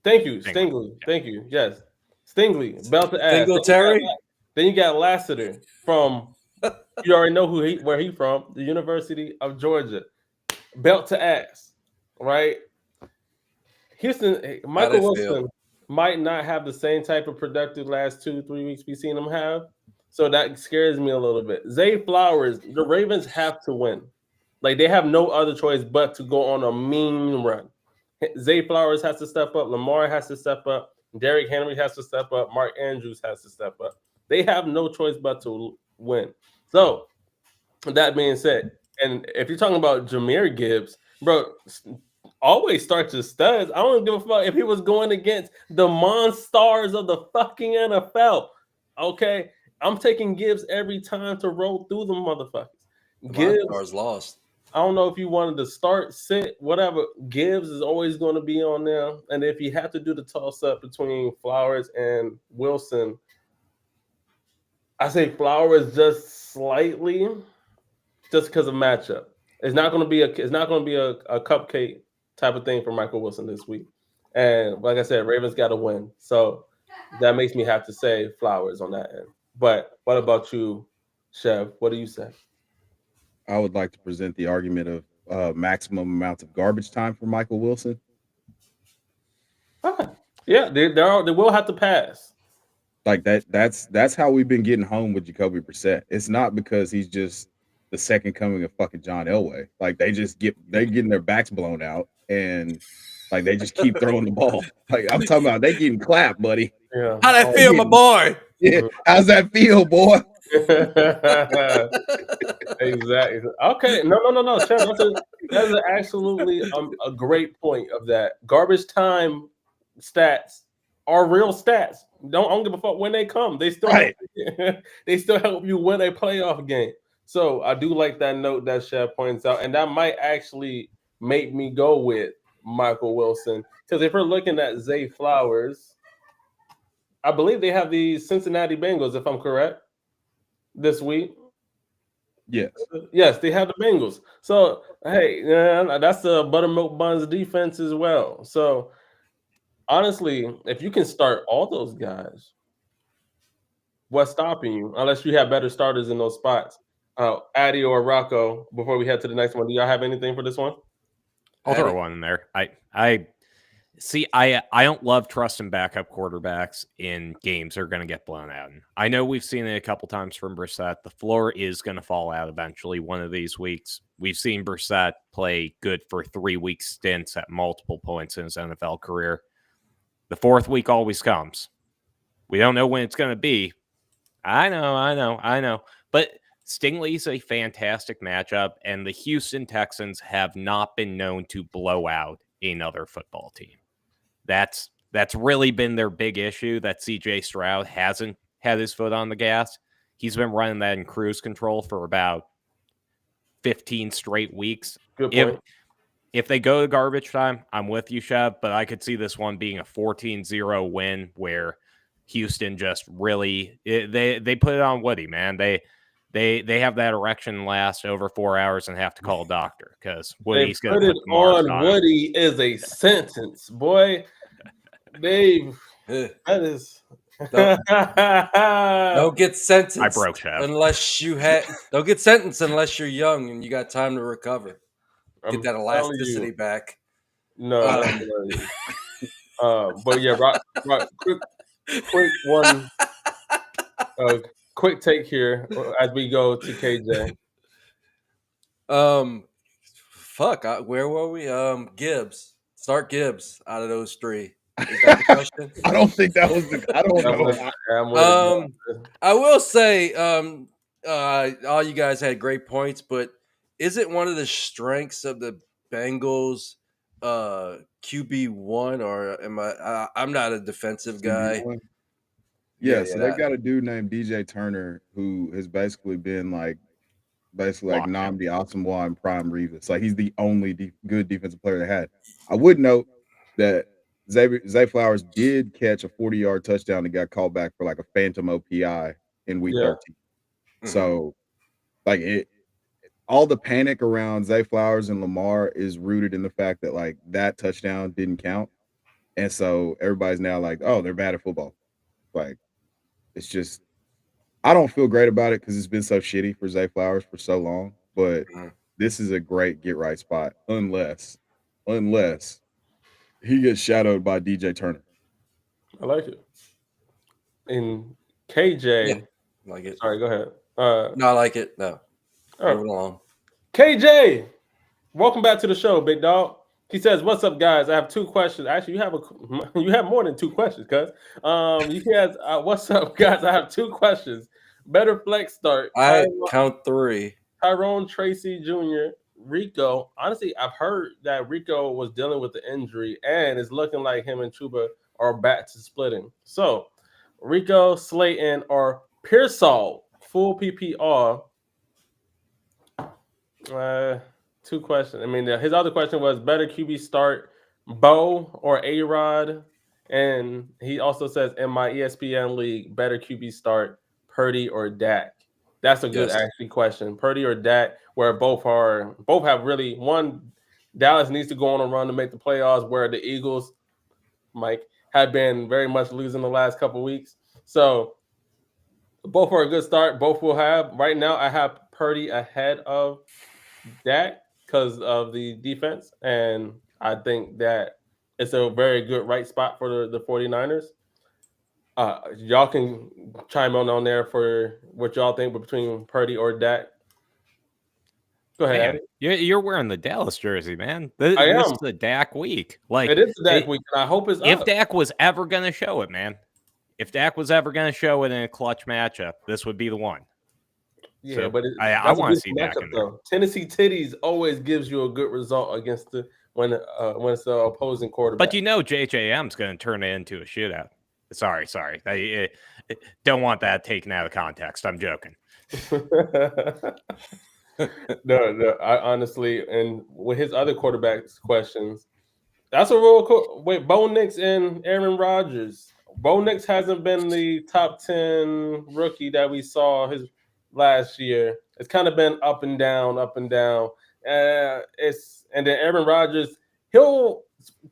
thank you, Stingley. Yeah. Thank you. Yes. Stingley. Belt to ass. Singletary. Then you got Lassiter from you already know where he from, the University of Georgia. Belt to ass. Right? Houston, Michael Wilson might not have the same type of productive last 2-3 weeks we've seen him have. So that scares me a little bit. Zay Flowers, the Ravens have to win. Like, they have no other choice but to go on a mean run. Zay Flowers has to step up. Lamar has to step up. Derrick Henry has to step up. Mark Andrews has to step up. They have no choice but to win. So, that being said, and if you're talking about Jahmyr Gibbs, bro, always start your studs. I don't give a fuck if he was going against the monsters of the fucking NFL. Okay, I'm taking Gibbs every time to roll through them motherfuckers. The Gibbs, Monstars lost. I don't know if you wanted to start, sit, whatever. Gibbs is always going to be on there. And if you have to do the toss up between Flowers and Wilson, I say Flowers just slightly, just because of matchup. It's not going to be a cupcake type of thing for Michael Wilson this week. And like I said, Ravens got to win. So that makes me have to say Flowers on that end. But what about you, Chev? What do you say? I would like to present the argument of maximum amounts of garbage time for Michael Wilson. Yeah, they will have to pass. Like that's how we've been getting home with Jacoby Brissett. It's not because he's just the second coming of fucking John Elway. Like they're getting their backs blown out and like they just keep throwing the ball. Like I'm talking about they getting clapped, buddy. Yeah. How'd that feel, my boy? Yeah. How's that feel, boy? Exactly. Okay. No. Chev, that's absolutely a great point of that. Garbage time stats are real stats. I don't give a fuck when they come. They still they still help you win a playoff game. So I do like that note that Chev points out, and that might actually make me go with Michael Wilson. Because if we're looking at Zay Flowers, I believe they have the Cincinnati Bengals, if I'm correct, this week. Yes, they have the Bengals. So hey, that's the buttermilk buns defense as well. So honestly, if you can start all those guys, what's stopping you? Unless you have better starters in those spots. Addi or Rocco, before we head to the next one, do y'all have anything for this one? I'll throw one in there. I see. I don't love trusting backup quarterbacks in games that are going to get blown out. And I know we've seen it a couple times from Brissett. The floor is going to fall out eventually one of these weeks. We've seen Brissett play good for 3-week stints at multiple points in his NFL career. The fourth week always comes. We don't know when it's going to be. I know. But Stingley's a fantastic matchup, and the Houston Texans have not been known to blow out another football team. That's really been their big issue, that CJ Stroud hasn't had his foot on the gas. He's been running that in cruise control for about 15 straight weeks. Good point. If they go to garbage time, I'm with you, Chev, but I could see this one being a 14-0 win where Houston just really they put it on Woody, man. They have that erection last over 4 hours and have to call a doctor because Woody's going to put the mark on Woody is a sentence, boy. Dave, that is. Don't get sentenced. I broke Chev. Don't get sentenced unless you're young and you got time to recover. Get that elasticity back. No, but yeah, Rock, quick one. Quick take here as we go to KJ. Where were we? Gibbs. Start Gibbs out of those three. Is that the question? I don't think that was the. I don't know. I will say, all you guys had great points, but is it one of the strengths of the Bengals QB1, or am I? I'm not a defensive guy. Yeah, so they got a dude named DJ Turner who has basically been like Nnamdi Asomugha and Prime Revis. Like he's the only good defensive player they had. I would note that Zay Flowers did catch a 40-yard touchdown that got called back for like a phantom OPI in week 13. Mm-hmm. So like all the panic around Zay Flowers and Lamar is rooted in the fact that like that touchdown didn't count. And so everybody's now like, oh, they're bad at football. Like it's just, I don't feel great about it because it's been so shitty for Zay Flowers for so long. But this is a great get right spot, unless he gets shadowed by DJ Turner. I like it. And KJ, I like it. Sorry, go ahead. No, I like it. No, moving along. KJ, welcome back to the show, big dog. He says, "What's up, guys? I have 2 questions. Actually, you have more than 2 questions, cuz. He says, "What's up, guys? I have 2 questions. Better flex start. I count 3. Tyrone Tracy Jr., Rico. Honestly, I've heard that Rico was dealing with the injury and it's looking like him and Chuba are back to splitting. So, Rico, Slayton, or Pearsall, full PPR. Two questions. I mean, his other question was better QB start, Bo or A Rod, and he also says in my ESPN league, better QB start, Purdy or Dak. That's a good Yes. actually question. Purdy or Dak, where both have really one. Dallas needs to go on a run to make the playoffs, where the Eagles, Mike, have been very much losing the last couple weeks. So both are a good start. Both will have right now. I have Purdy ahead of Dak because of the defense, and I think that it's a very good right spot for the 49ers. Y'all can chime on there for what y'all think between Purdy or Dak. Go ahead, Man, Addy. you're wearing the Dallas jersey, man. I This am. is a Dak week. Like It is the Dak week, and I hope it's if up. Dak was ever going to show it, man. If Dak was ever going to show it in a clutch matchup, this would be the one. Yeah, So, but I that's a want to good see Dak matchup in there. though. Tennessee Titties always gives you a good result against when it's the opposing quarterback. But JJM's going to turn it into a shootout. Sorry. I don't want that taken out of context. I'm joking. No. I honestly, and with his other quarterbacks questions, that's a real cool. Wait, Bo Nix and Aaron Rodgers. Bo Nix hasn't been the top 10 rookie that we saw his last year. It's kind of been up and down, up and down. And then Aaron Rodgers, he'll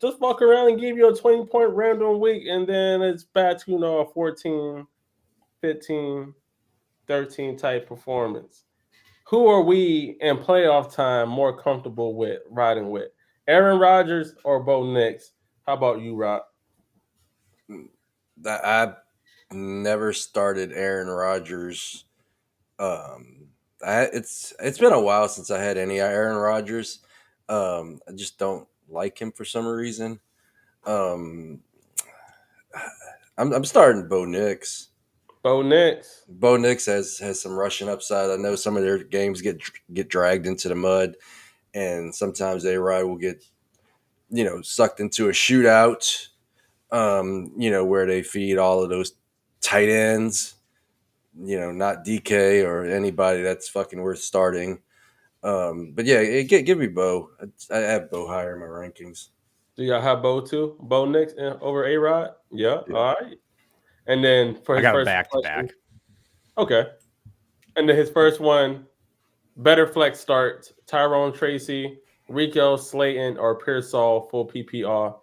just walk around and give you a 20-point random week, and then it's back to a 14, 15, 13 type performance. Who are we in playoff time more comfortable with riding with? Aaron Rodgers or Bo Nix? How about you, Rob? I've never started Aaron Rodgers. It's been a while since I had any Aaron Rodgers. I just don't like him for some reason. I'm starting Bo Nix. Bo Nix. Bo Nix has some rushing upside. I know some of their games get dragged into the mud, and sometimes A-Rod will get sucked into a shootout. Where they feed all of those tight ends. Not DK or anybody that's fucking worth starting. But yeah, give me Bo. I have Bo higher in my rankings. Do y'all have Bo too? Bo Nix over A Rod? Yeah. All right. And then for I his got a first back to question, back. okay. And then his first one, better flex starts: Tyrone Tracy, Rico Slayton, or Pearsall full PPR.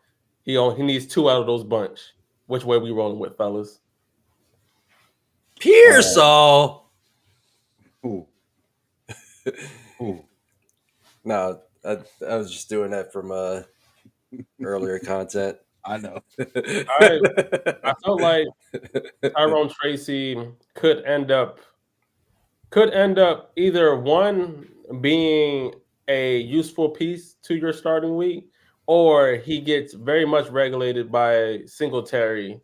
He needs 2 out of those bunch. Which way we rolling with, fellas? Pearsall. Ooh. Ooh. No, I was just doing that from earlier content. I know. I felt like Tyrone Tracy could end up either one being a useful piece to your starting week, or he gets very much regulated by Singletary,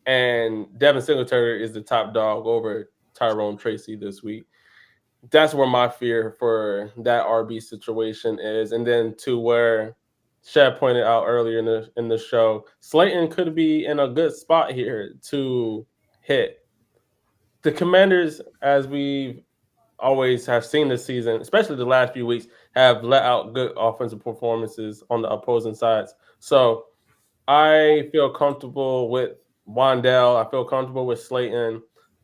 and Devin Singletary is the top dog over Tyrone Tracy this week. That's where my fear for that RB situation is. And then to where Chev pointed out earlier in the show, Slayton could be in a good spot here to hit. The Commanders, as we always have seen this season, especially the last few weeks, have let out good offensive performances on the opposing sides. So I feel comfortable with Wandell. I feel comfortable with Slayton.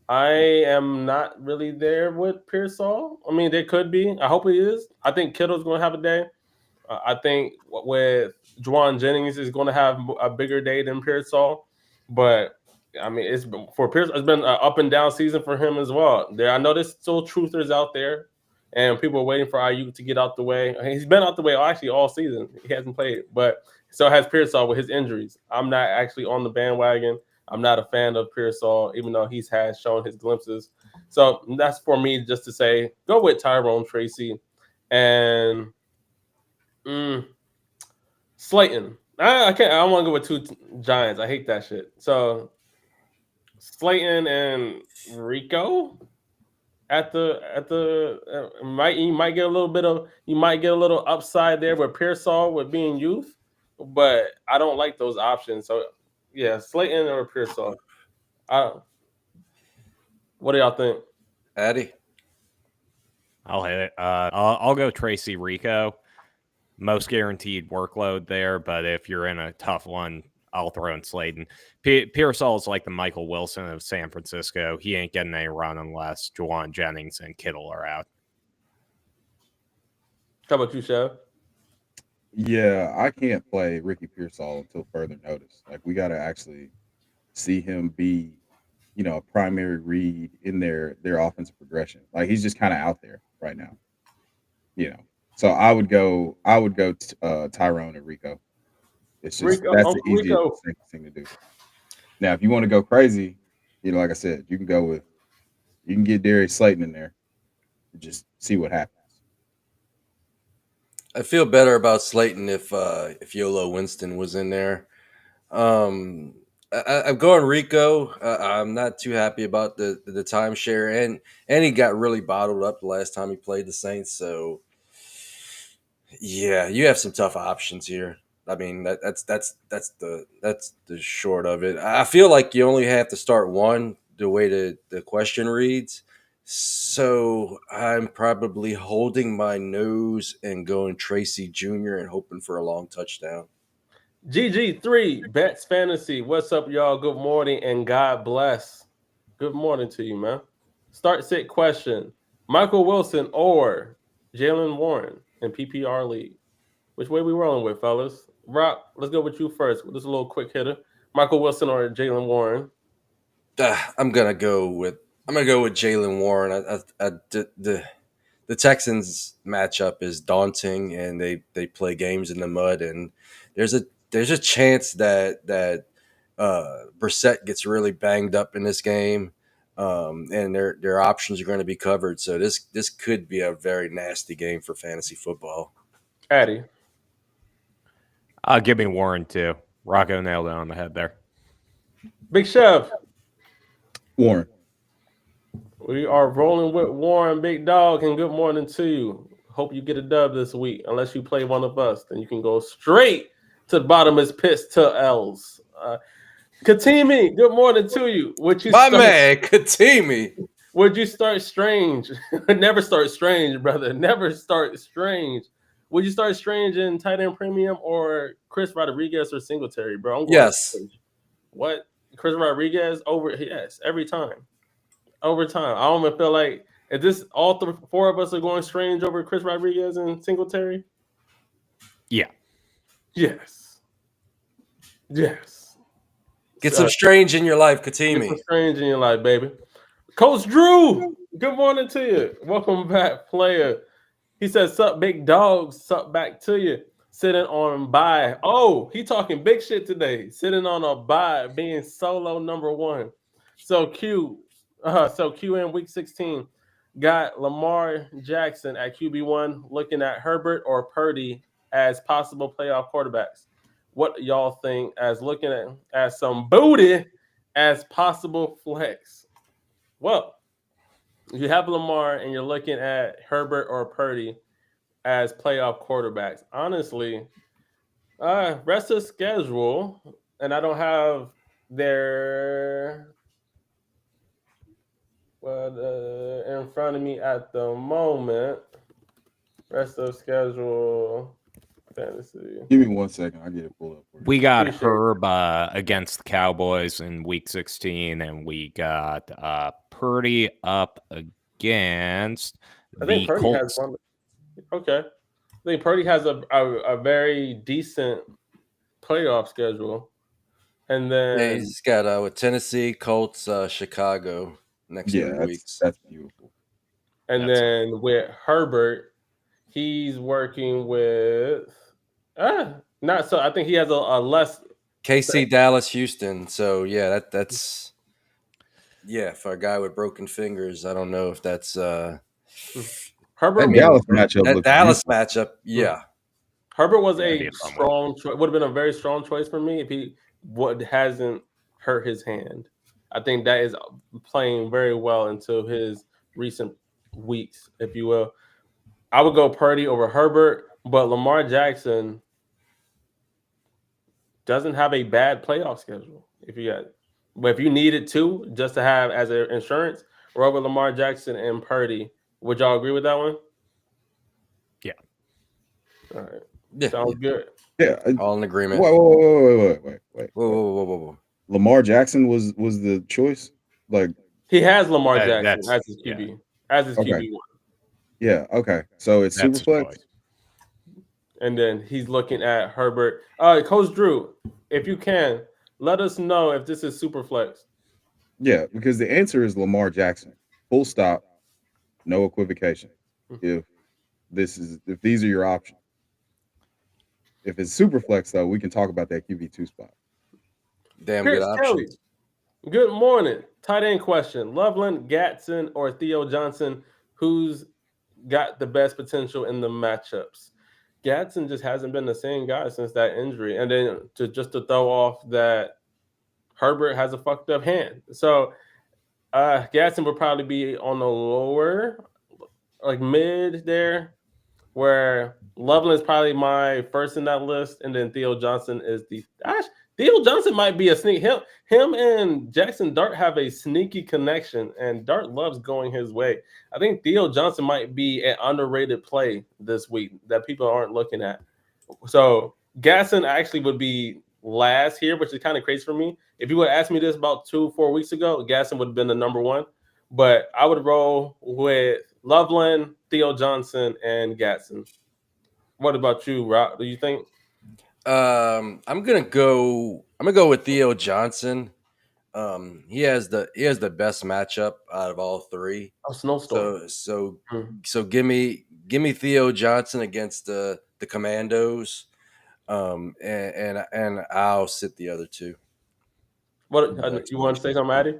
I am not really there with Pearsall. I mean, there could be. I hope he is. I think Kittle's going to have a day. I think with Juwan Jennings is going to have a bigger day than Pearsall. But I mean, it's been an up and down season for him as well. I know there's still truthers out there, and people are waiting for Ayuk to get out the way. He's been out the way actually all season. He hasn't played, but so has Pearsall with his injuries. I'm not actually on the bandwagon. I'm not a fan of Pearsall, even though he has shown his glimpses. So that's for me just to say, go with Tyrone Tracy and Slayton. I can't. I don't want to go with 2 Giants. I hate that shit. So Slayton and Rico you might get a little upside there with Pearsall with being youth, but I don't like those options. So yeah, Slayton or Pearsall. What do y'all think? Addy. I'll hit it. I'll go Tracy Rico. Most guaranteed workload there, but if you're in a tough one, I'll throw in Slayton. Pearsall is like the Michael Wilson of San Francisco. He ain't getting any run unless Juwan Jennings and Kittle are out. How about you, Chev? Yeah, I can't play Ricky Pearsall until further notice. Like we got to actually see him be, a primary read in their offensive progression. Like he's just kind of out there right now. So I would go Tyrone and Rico. It's just Rico, that's Uncle the easiest Rico. thing to do. Now, if you want to go crazy, like I said, you can get Darius Slayton in there and just see what happens. I feel better about Slayton if Yolo Winston was in there. I'm going Rico. I'm not too happy about the timeshare, and he got really bottled up the last time he played the Saints. So yeah, you have some tough options here. I mean that's the short of it. I feel like you only have to start one the way the question reads. So I'm probably holding my nose and going Tracy Jr. and hoping for a long touchdown. GG3 Bets Fantasy. What's up, y'all? Good morning and God bless. Good morning to you, man. Start sit question: Michael Wilson or Jalen Warren in PPR league? Which way we rolling with, fellas? Rock, let's go with you first. This is a little quick hitter: Michael Wilson or Jalen Warren? I'm gonna go with Jalen Warren. The Texans matchup is daunting, and they play games in the mud, and there's a chance that Brissett gets really banged up in this game, and their options are going to be covered. So this could be a very nasty game for fantasy football. Addy. Give me Warren too. Rocco nailed it on the head there. Big Chev. Warren. We are rolling with Warren, big dog, and good morning to you. Hope you get a dub this week. Unless you play one of us, then you can go straight to the bottomless pits to L's. Katimi, good morning to you. Man, Katimi. Would you start Strange? Never start Strange, brother. Never start Strange. Would you start Strange in tight end premium or Chris Rodriguez or Singletary, bro? Yes. What? Chris Rodriguez over? Yes, every time. Over time. I don't even feel like is this all four of us are going Strange over Chris Rodriguez and Singletary? Yeah. Yes. Yes. Get some Strange in your life, Get Katimi. some Strange in your life, baby. Coach Drew, good morning to you. Welcome back, player. He says, sup, big dogs. Sup back to you. Sitting on bye. Oh, he talking big shit today. Sitting on a bye, being solo number one. So Q in week 16 got Lamar Jackson at QB1, looking at Herbert or Purdy as possible playoff quarterbacks. What y'all think as looking at as some booty as possible flex? Well, you have Lamar and you're looking at Herbert or Purdy as playoff quarterbacks. Honestly, rest of schedule, and I don't have their in front of me at the moment. Rest of schedule fantasy. Give me 1 second. I'll get it pulled up for you. We got Herb against the Cowboys in week 16, and we got Purdy up against the Colts. Has one. Okay. I think Purdy has a very decent playoff schedule. And then he's got with Tennessee, Colts, Chicago next 2 weeks. That's beautiful. And then with Herbert, he's working with not so. I think he has a less KC, Dallas, Houston. So yeah, that's for a guy with broken fingers. I don't know if that's Herbert. That Dallas matchup. Yeah, Herbert was a strong choice. Would have been a very strong choice for me if he hasn't hurt his hand. I think that is playing very well into his recent weeks, if you will. I would go Purdy over Herbert, but Lamar Jackson doesn't have a bad playoff schedule. If you got But if you needed two just to have as an insurance, Robert, Lamar Jackson, and Purdy, would y'all agree with that one? Yeah. All right. Yeah, Sounds good. Yeah. all in agreement. Wait. Whoa. Lamar Jackson was the choice. Like, He has Lamar Jackson That's as his QB. As his Okay. QB1. yeah, okay. So it's That's super his flex. choice. And then he's looking at Herbert. Coach Drew, if you can, let us know if this is super flex. Yeah, because the answer is Lamar Jackson. Full stop. No equivocation. If these are your options. If it's super flex though, we can talk about that QB2 spot. Damn Pierce good Kelly. options. Good morning. Tight end question. Loveland, Gatson, or Theo Johnson, who's got the best potential in the matchups? Gatson just hasn't been the same guy since that injury. And then to throw off that Herbert has a fucked up hand. So Gatson would probably be on the lower, like mid there, where Loveland's probably my first in that list, and then Theo Johnson is Theo Johnson might be a sneak. Him and Jackson Dart have a sneaky connection, and Dart loves going his way. I think Theo Johnson might be an underrated play this week that people aren't looking at. So Gatson actually would be last here, which is kind of crazy for me. If you would ask me this about 2-4 weeks ago, Gatson would have been the number one. But I would roll with Loveland, Theo Johnson, and Gatson. What about you, Rob? Do you think? I'm gonna go with Theo Johnson. He has the best matchup out of all three. Oh, snowstorm. So give me Theo Johnson against the Commandos, and I'll sit the other two. What you want to say something, Addy?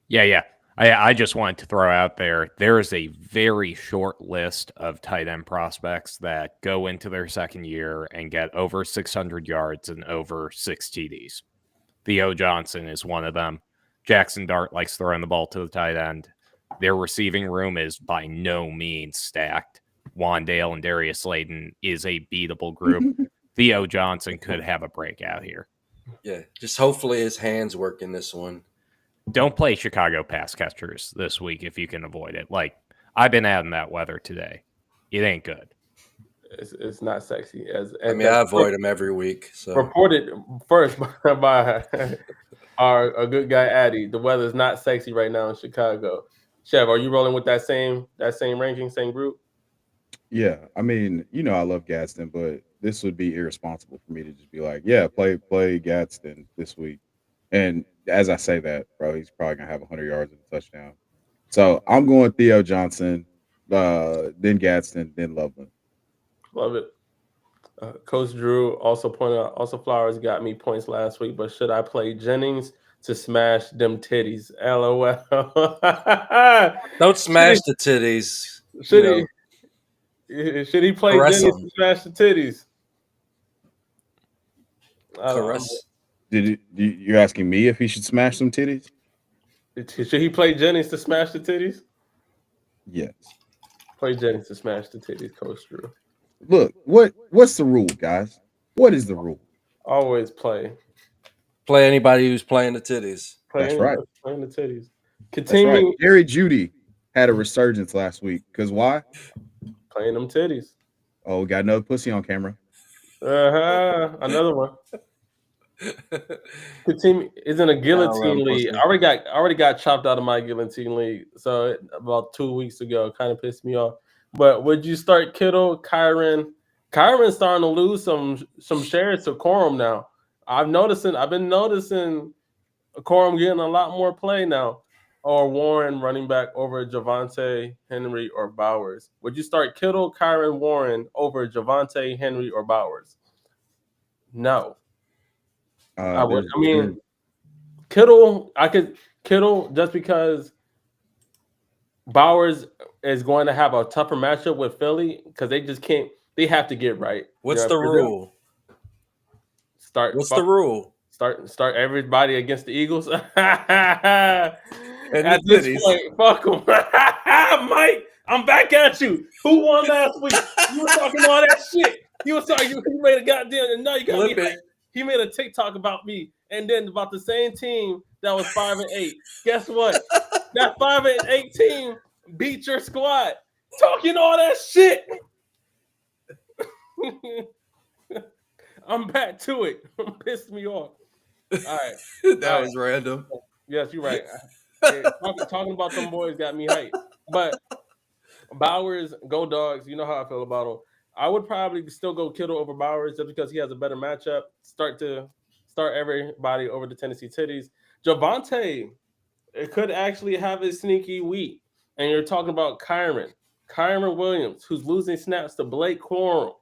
Yeah. I just wanted to throw out there is a very short list of tight end prospects that go into their second year and get over 600 yards and over 6 TDs. Theo Johnson is one of them. Jackson Dart likes throwing the ball to the tight end. Their receiving room is by no means stacked. Wandale and Darius Slayton is a beatable group. Theo Johnson could have a breakout here. Yeah, just hopefully his hands work in this one. Don't play Chicago pass catchers this week if you can avoid it. Like, I've been out in that weather today. It ain't good. It's not sexy. I avoid them every week. So reported first by our good guy Addy. The weather's not sexy right now in Chicago. Chev, are you rolling with that same ranking, same group? Yeah, I mean, I love Gadsden, but this would be irresponsible for me to just be like, yeah, play Gadsden this week. And as I say that, bro, he's probably gonna have 100 yards and a touchdown. So I'm going Theo Johnson, then Gadsden, then Loveland. Love it. Coach Drew also pointed out, also Flowers got me points last week, but should I play Jennings to smash them titties? LOL. Don't smash the titties. Should he play Jennings to smash the titties? Caress. You're asking me if he should smash some titties? Should he play Jennings to smash the titties? Yes. Play Jennings to smash the titties, Coach Drew. Look, what's the rule, guys? What is the rule? Always play anybody who's playing the titties. That's right. Playing the titties. Continue. That's right. Gary Judy had a resurgence last week. Because why? Playing them titties. Oh, we got another pussy on camera. Another one. The team is in a guillotine league. I already got chopped out of my guillotine league. So about 2 weeks ago, it kind of pissed me off. But would you start Kittle, Kyron? Kyron's starting to lose some shares to Corum now. I've been noticing Corum getting a lot more play now. Or Warren running back over Javonte, Henry, or Bowers. Would you start Kittle, Kyron, Warren over Javonte, Henry, or Bowers? No. I would. I mean, Kittle just because Bowers is going to have a tougher matchup with Philly because they just can't. They have to get right. What's the rule? What's the rule? Start everybody against the Eagles. At this point, fuck them. Mike, I'm back at you. Who won last week? You were talking all that shit. You made a goddamn. And now you got me. He made a TikTok about me, and then about the same team that was 5-8. Guess what? That 5-8 team beat your squad. Talking all that shit. I'm back to it. Pissed me off. All right. That was random. Yes, you're right. Talking about them boys got me hyped. But Bowers, go Dogs. You know how I feel about him. I would probably still go Kittle over Bowers just because he has a better matchup. Start everybody over the Tennessee Titties. Javonte, it could actually have a sneaky week. And you're talking about Kyron Williams, who's losing snaps to Blake Corum.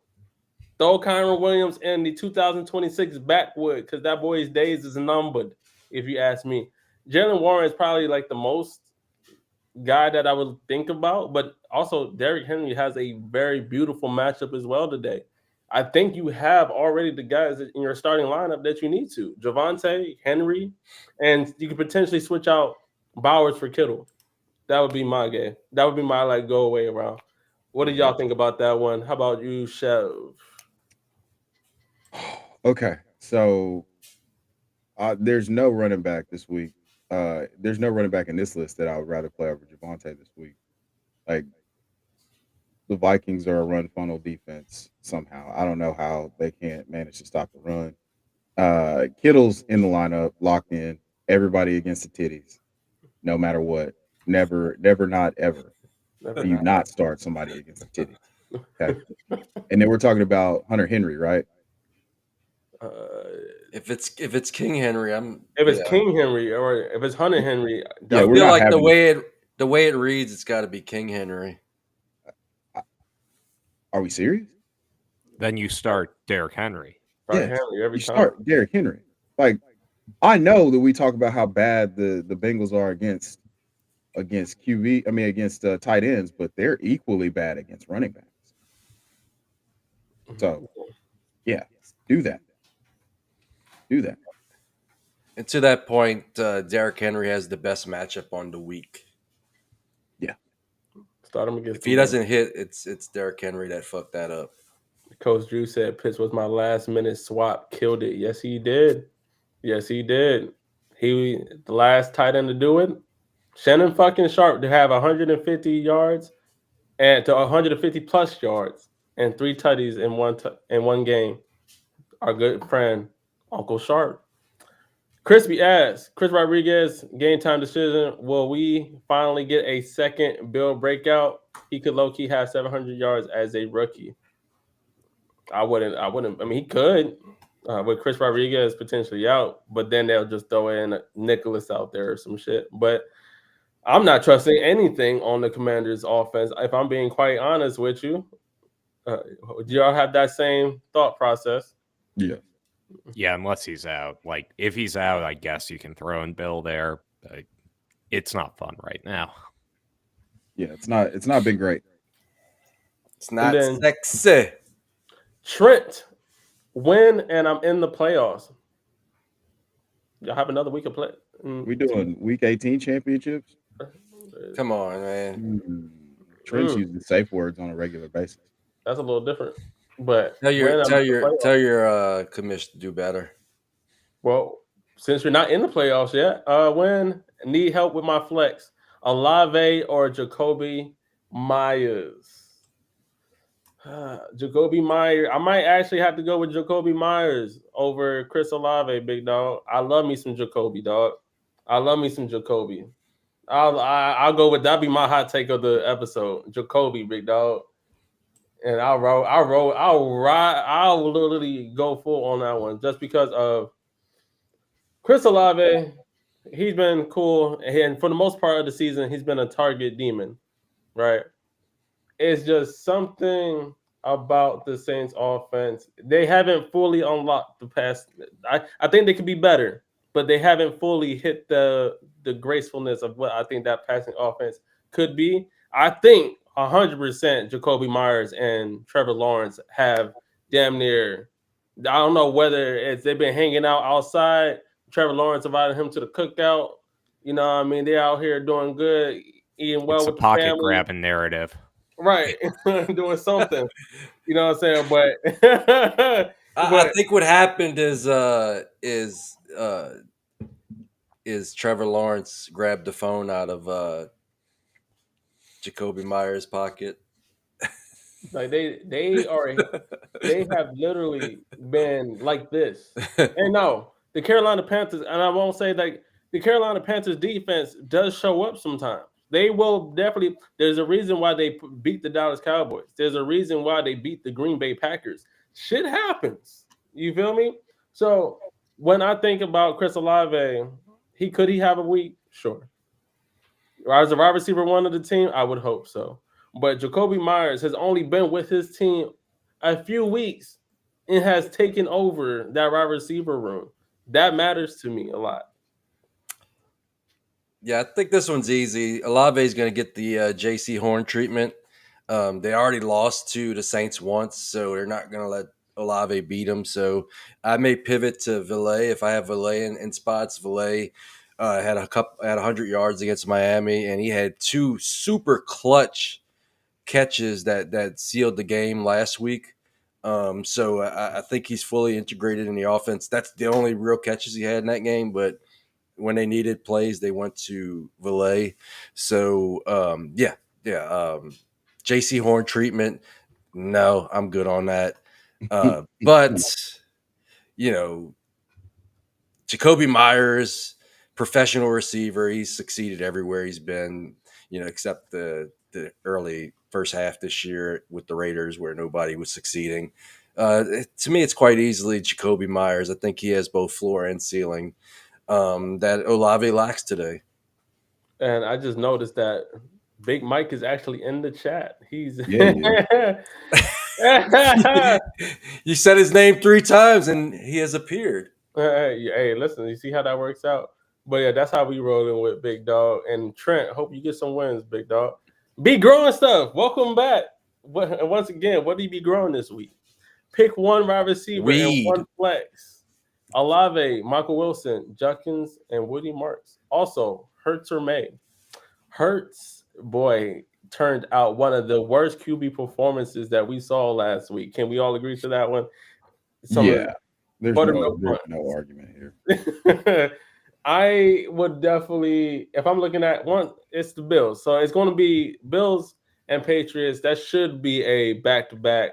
Throw Kyron Williams in the 2026 backwood because that boy's days is numbered, if you ask me. Jalen Warren is probably like the most guy that I would think about, but also Derrick Henry has a very beautiful matchup as well today. I think you have already the guys in your starting lineup that you need to. Javonte, Henry, and you could potentially switch out Bowers for Kittle. That would be my game. That would be my go away around. What do y'all think about that one? How about you, Chev? Okay, so there's no running back this week. There's no running back in this list that I would rather play over Javonte this week. Like, the Vikings are a run funnel defense somehow. I don't know how they can't manage to stop the run. Kittle's in the lineup, locked in. Everybody against the titties, no matter what. Never, not ever. Do you not start somebody against the titties? Okay. And then we're talking about Hunter Henry, right? If it's King Henry, King Henry or if it's Hunter Henry, Yeah, I we're feel not like having the way it reads, it's got to be King Henry. Are we serious? Then you start Derrick Henry. Henry every you time. Start Derrick Henry. Like, I know that we talk about how bad the Bengals are against QB. I mean, against tight ends, but they're equally bad against running backs. So, yeah, do that. And to that point, Derrick Henry has the best matchup on the week. Yeah. Start him against. If he doesn't hit, it's Derrick Henry that fucked that up. Coach Drew said Pitts was my last minute swap. Killed it. Yes, he did. He the last tight end to do it. Shannon fucking Sharp to have 150 yards and to 150 plus yards and 3 tutties in one game. Our good friend Uncle Sharp. Crispy asks, Chris Rodriguez, game time decision. Will we finally get a second Bill breakout? He could low-key have 700 yards as a rookie. I wouldn't. I mean, he could with Chris Rodriguez potentially out, but then they'll just throw in Nicholas out there or some shit. But I'm not trusting anything on the Commanders' offense. If I'm being quite honest with you, do y'all have that same thought process? Yeah. Yeah, unless he's out. Like, if he's out, I guess you can throw in Bill there. But it's not fun right now. Yeah, it's not been great. It's not sexy. Trent, win, and I'm in the playoffs. Y'all have another week of play. We doing week 18 championships? Come on, man. Trent's using safe words on a regular basis. That's a little different. But tell your commish to do better. Well, since you're not in the playoffs yet, when need help with my flex, Olave or Jacoby Myers? Jacoby Myers. I might actually have to go with Jacoby Myers over Chris Olave, big dog. I love me some Jacoby, dog. I love me some Jacoby. I'll go with that'll be my hot take of the episode. Jacoby, big dog. And I'll literally go full on that one just because of Chris Olave. He's been cool, and for the most part of the season, he's been a target demon, right? It's just something about the Saints offense. They haven't fully unlocked the pass. I think they could be better, but they haven't fully hit the gracefulness of what I think that passing offense could be. I think 100% Jacoby Myers and Trevor Lawrence have damn near. I don't know whether it's they've been hanging out outside. Trevor Lawrence invited him to the cookout. You know what I mean? They're out here doing good, eating well with the pocket family. grabbing narrative. Right. Doing something. You know what I'm saying? But I think what happened is is Trevor Lawrence grabbed the phone out of Jacoby Myers' pocket. Like they have literally been like this. And no, the Carolina Panthers, and I won't say that the Carolina Panthers defense does show up sometimes. They will definitely. There's a reason why they beat the Dallas Cowboys. There's a reason why they beat the Green Bay Packers. Shit happens. You feel me? So when I think about Chris Olave, could he have a week? Sure. As a wide receiver one of the team, I would hope so. But Jacoby Myers has only been with his team a few weeks and has taken over that wide receiver room. That matters to me a lot. Yeah, I think this one's easy. Olave is going to get the J.C. Horn treatment. They already lost to the Saints once, so they're not going to let Olave beat them. So I may pivot to Valet if I have Valet in spots. Valet had 100 yards against Miami, and he had 2 super clutch catches that sealed the game last week. So I think he's fully integrated in the offense. That's the only real catches he had in that game, but when they needed plays, they went to Valet. So JC Horn treatment. No, I'm good on that. But Jacoby Myers, professional receiver, he's succeeded everywhere he's been. Except the early first half this year with the Raiders where nobody was succeeding. To me, it's quite easily Jacoby Myers. I think he has both floor and ceiling that Olave lacks today. And I just noticed that Big Mike is actually in the chat. He's You said his name 3 times and he has appeared. Hey, listen, you see how that works out? But yeah, that's how we rolling with Big Dog and Trent. Hope you get some wins, Big Dog. Be growing stuff. Welcome back. Once again, what do you be growing this week? Pick one wide receiver and one flex. Olave, Michael Wilson, Judkins, and Woody Marks. Also, Hurts or May. Hurts, boy, turned out one of the worst QB performances that we saw last week. Can we all agree to that one? There's no argument here. I would definitely, if I'm looking at one, it's the Bills. So it's going to be Bills and Patriots. That should be a back-to-back,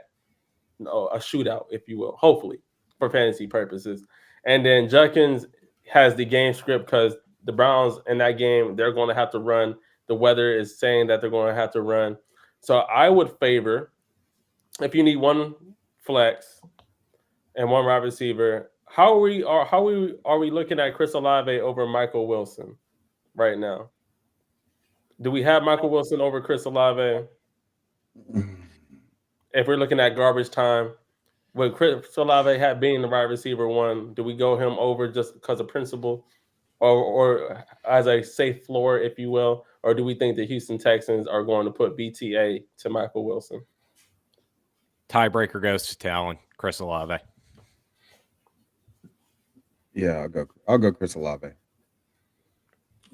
a shootout, if you will, hopefully, for fantasy purposes. And then Judkins has the game script because the Browns in that game, they're going to have to run. The weather is saying that they're going to have to run. So I would favor, if you need one flex and one wide receiver, how are we looking at Chris Olave over Michael Wilson right now? Do we have Michael Wilson over Chris Olave? If we're looking at garbage time, with Chris Olave being the wide receiver one, do we go him over just because of principle, or as a safe floor, if you will, or do we think the Houston Texans are going to put BTA to Michael Wilson? Tiebreaker goes to Talon, Chris Olave. Yeah, I'll go Chris Olave.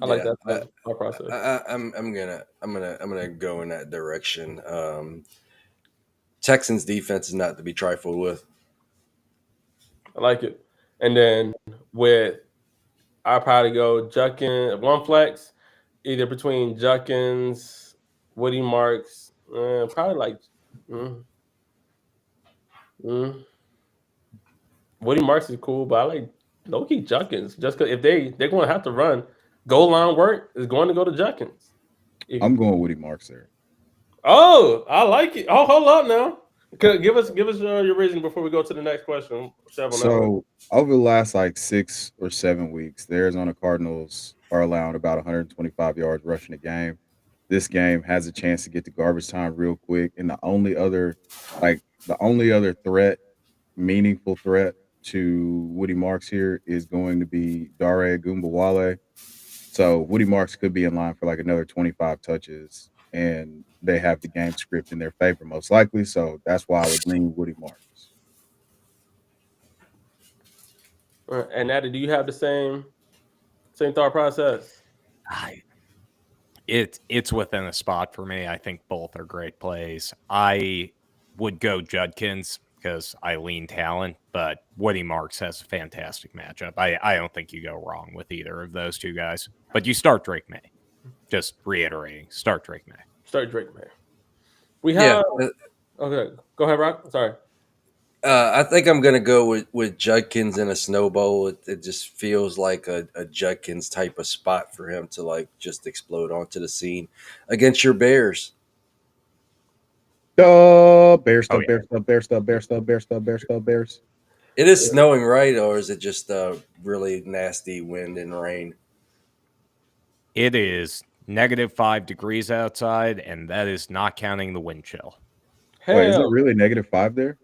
I like that process. I'm gonna go in that direction. Texans defense is not to be trifled with. I like it. And then I'll probably go Judkins, one flex, either between Judkins, Woody Marks, probably like Woody Marks is cool, but I like low-key Judkins just because if they're going to have to run, goal line work is going to go to Judkins. I'm going Woody Marks there. Oh, I like it. Oh, hold up now. Give us your reason before we go to the next question. So over the last 6 or 7 weeks, the Arizona Cardinals are allowing about 125 yards rushing a game. This game has a chance to get to garbage time real quick, and the only other meaningful threat to Woody Marks here is going to be Dare Gumbawale. So Woody Marks could be in line for another 25 touches, and they have the game script in their favor most likely. So that's why I would lean Woody Marks. And Addi, do you have the same thought process? It's within a spot for me. I think both are great plays. I would go Judkins. because I lean talent, but Woody Marks has a fantastic matchup. I don't think you go wrong with either of those two guys. But you start Drake May. Just reiterating, start Drake May. Start Drake May. We Yeah. have okay. Go ahead, Rock. Sorry. I think I'm gonna go with Judkins in a snowball. It just feels like a Judkins type of spot for him to like just explode onto the scene against your Bears. Bears. It is snowing, right? Or is it just really nasty wind and rain? It is -5 degrees outside, and that is not counting the wind chill. Wait, is it Hell, really -5 there?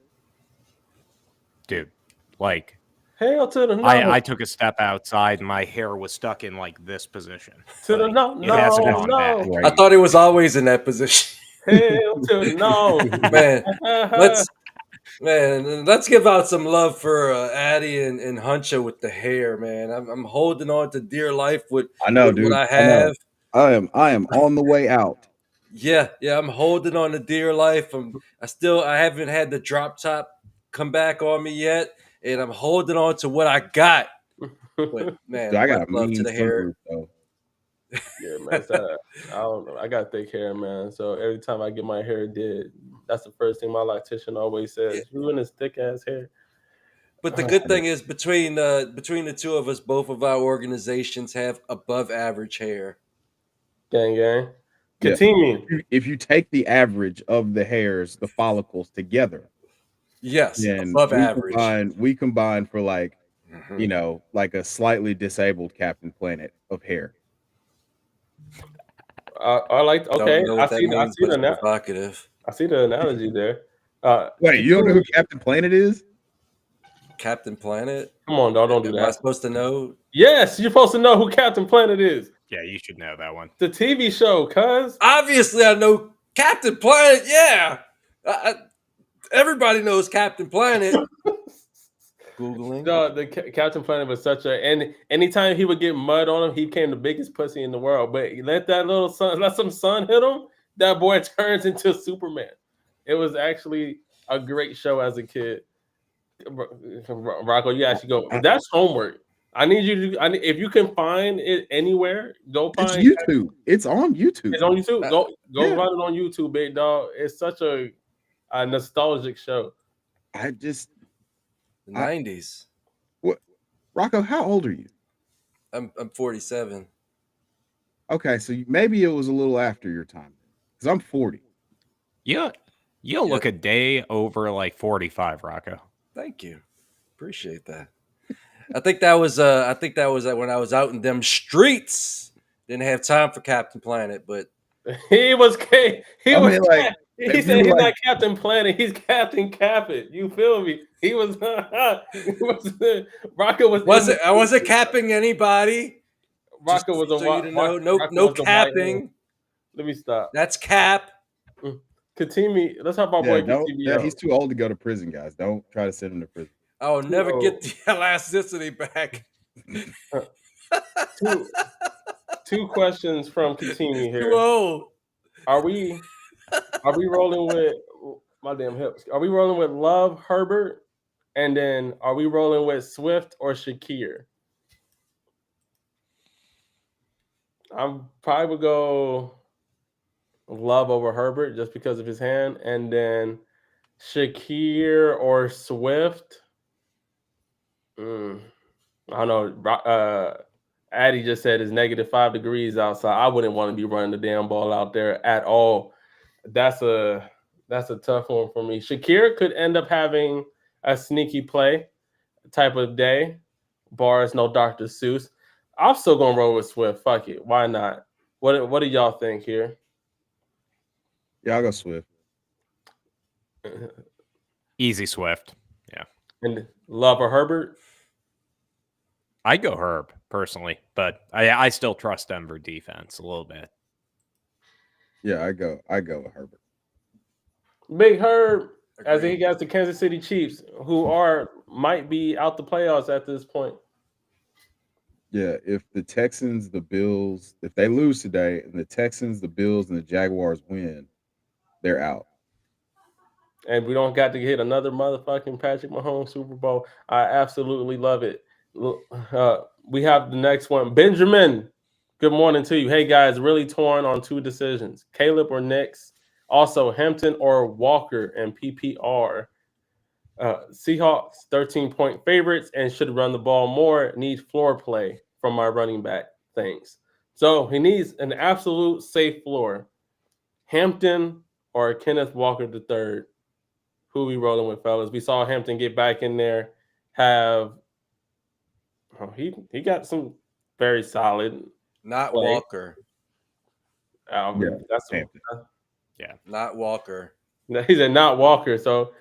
Dude, like, hell to the no. I took a step outside and my hair was stuck in like this position. To the Like, no, it hasn't no, gone no. back. I thought it was always in that position. Hell to the no. Let's give out some love for Addi and Huncho with the hair, man. I'm holding on to dear life with I know, with dude. what I have. I am on the way out. Yeah, I'm holding on to dear life. I haven't had the drop top come back on me yet, and I'm holding on to what I got. But man, Dude, I got much a love to mean the hair. sunroof though. Yeah, man. So, I don't know. I got thick hair, man. So every time I get my hair did, that's the first thing my loctician always says. You and his thick ass hair. But the good thing is between the two of us, both of our organizations have above average hair. Gang, gang. Yeah. Continue. If you take the average of the hairs, the follicles together, Yes, then above average. we combine for like, Mhm. like a slightly disabled Captain Planet of hair. I like. Okay, Don't know I what that see. means, but it's provocative. I see the analogy there. Wait, you don't know who Captain Planet is? Captain Planet? Come on, dog. Don't do Am I that. supposed to know? Yes, you're supposed to know who Captain Planet is. Yeah, you should know that one. The TV show, cuz. Obviously, I know Captain Planet. Yeah, everybody knows Captain Planet. Googling. The Captain Planet was such a, and anytime he would get mud on him, he became the biggest pussy in the world. But let some sun hit him, that boy turns into Superman. It was actually a great show as a kid. Rocco, you actually go. That's homework. I need you to. If you can find it anywhere, go find. It's YouTube. It's on YouTube. It's on YouTube. Go yeah. find it on YouTube, big dog. It's such a nostalgic show. I just The 90s. What, Rocco? How old are you? I'm 47. Okay, so maybe it was a little after your time because I'm 40. Yeah, you'll look a day over like 45, Rocco. Thank you, appreciate that. I think that was when I was out in them streets. Didn't have time for Captain Planet, but he was. He mean, like, he said he's not Captain Planet. He's Captain Capit. You feel me? He was. Rocco was. I wasn't capping anybody. Rocco was a. So you know, no capping. Let me stop. That's cap. Continue. Let's talk about boy KTVO. He's too old to go to prison, guys. Don't try to send him to prison. I'll never get the elasticity back. Two questions from Continue here. Too old. Are we rolling with my damn hips? Are we rolling with Love Herbert, and then are we rolling with Swift or Shakir? I'm probably would go Love over Herbert just because of his hand, and then Shakir or Swift. I don't know. Addi just said it's -5 degrees outside. I wouldn't want to be running the damn ball out there at all. That's a tough one for me. Shakir could end up having a sneaky play type of day. Bars, no Dr. Seuss. I'm still gonna roll with Swift. Fuck it. Why not? What do y'all think here? Yeah, I'll go Swift. Easy Swift. Yeah. And Love or Herbert? I'd go Herb personally, but I still trust Denver defense a little bit. Yeah, I go with Herbert. Big Herb, as he got the Kansas City Chiefs, who might be out the playoffs at this point. Yeah, if the Texans, the Bills, if they lose today, and the Texans, the Bills, and the Jaguars win, they're out. and we don't got to hit another motherfucking Patrick Mahomes Super Bowl. I absolutely love it. We have the next one. Benjamin, good morning to you. Hey, guys, really torn on 2 decisions. Caleb or Nix. Also, Hampton or Walker and PPR. Seahawks, 13-point favorites and should run the ball more. Need floor play from my running back. Thanks. So he needs an absolute safe floor. Hampton or Kenneth Walker III. Who we rolling with, fellas? We saw Hampton get back in there. He got some very solid. Not play. Walker. That's Hampton. Not Walker. He said not Walker. So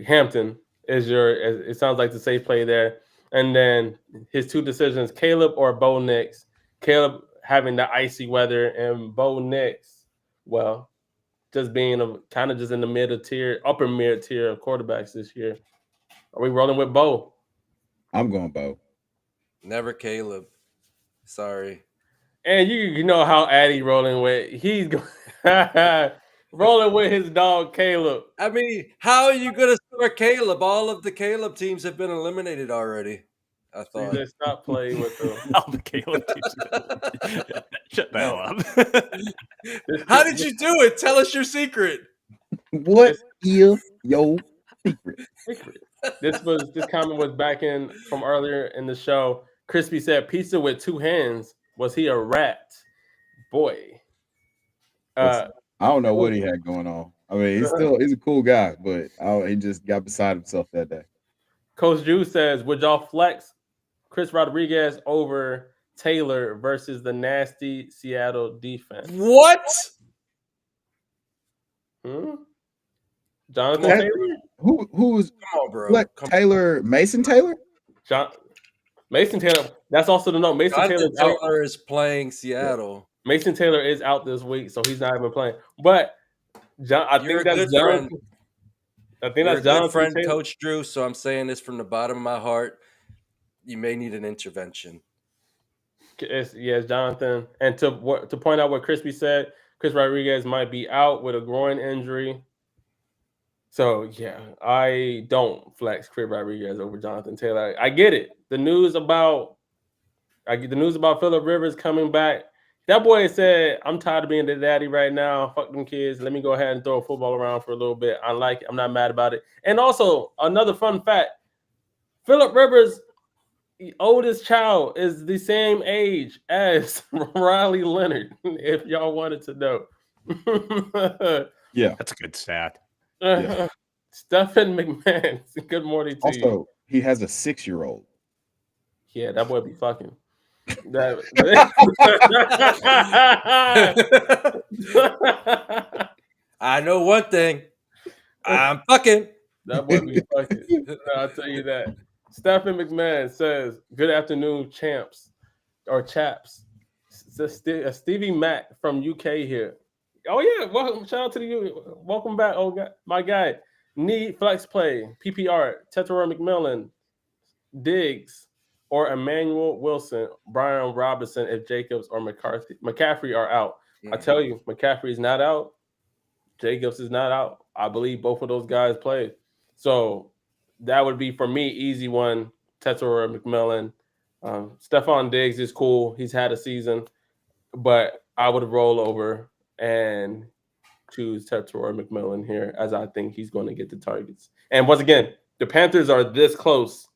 Hampton is it sounds like the safe play there. And then his 2 decisions, Caleb or Bo Nix. Caleb having the icy weather and Bo Nix, well, just being kind of just in the upper mid tier of quarterbacks this year. Are we rolling with Bo? I'm going Bo. Never Caleb. Sorry. And you know how Addy rolling with. He's rolling with his dog Caleb. I mean, how are you going to start Caleb? All of the Caleb teams have been eliminated already. I thought. Let's not play with them. All the Caleb teams. Shut the hell up. How did you do it? Tell us your secret. What is your secret? This comment was back in from earlier in the show. Crispy said pizza with 2 hands. Was he a rat? Boy. I don't know what he had going on. I mean, he's a cool guy, but he just got beside himself that day. Coach Drew says, would y'all flex Chris Rodriguez over Taylor versus the nasty Seattle defense? What? Jonathan Taylor? Who's come on, bro? What, Taylor? Mason Taylor? Mason Taylor. That's also the note. Mason Taylor is playing Seattle. Mason Taylor is out this week, so he's not even playing. But I think that's Jonathan. I think that's Jonathan friend, Taylor. Coach Drew. So I'm saying this from the bottom of my heart. You may need an intervention. It's Jonathan. And to point out what Crispy said, Chris Rodriguez might be out with a groin injury. So yeah, I don't flex Chris Rodriguez over Jonathan Taylor. I get it. The news about Phillip Rivers coming back. That boy said, "I'm tired of being the daddy right now. Fuck them kids. Let me go ahead and throw a football around for a little bit. I like it. I'm not mad about it." And also another fun fact: Phillip Rivers' oldest child is the same age as Riley Leonard. If y'all wanted to know, yeah, that's a good stat. Yeah. Stephen McMahon. Good morning to you. Also, he has a 6-year-old. Yeah, that boy be fucking. I know one thing. I'm fucking. That boy be fucking. I'll tell you that. Stephen McMahon says, "Good afternoon, champs or chaps." Stevie Mack from UK here. Oh yeah, welcome. Shout out to you. Welcome back, my guy. Need flex play, PPR, Teteroy McMillan, Diggs, or Emmanuel Wilson, Brian Robinson if Jacobs or McCaffrey are out. Mm-hmm. I tell you, McCaffrey is not out. Jacobs is not out. I believe both of those guys played. So that would be, for me, easy one, Teteroy McMillan. Stephon Diggs is cool. He's had a season. But I would roll over and choose Teteroy McMillan here, as I think he's going to get the targets. And once again, the Panthers are this close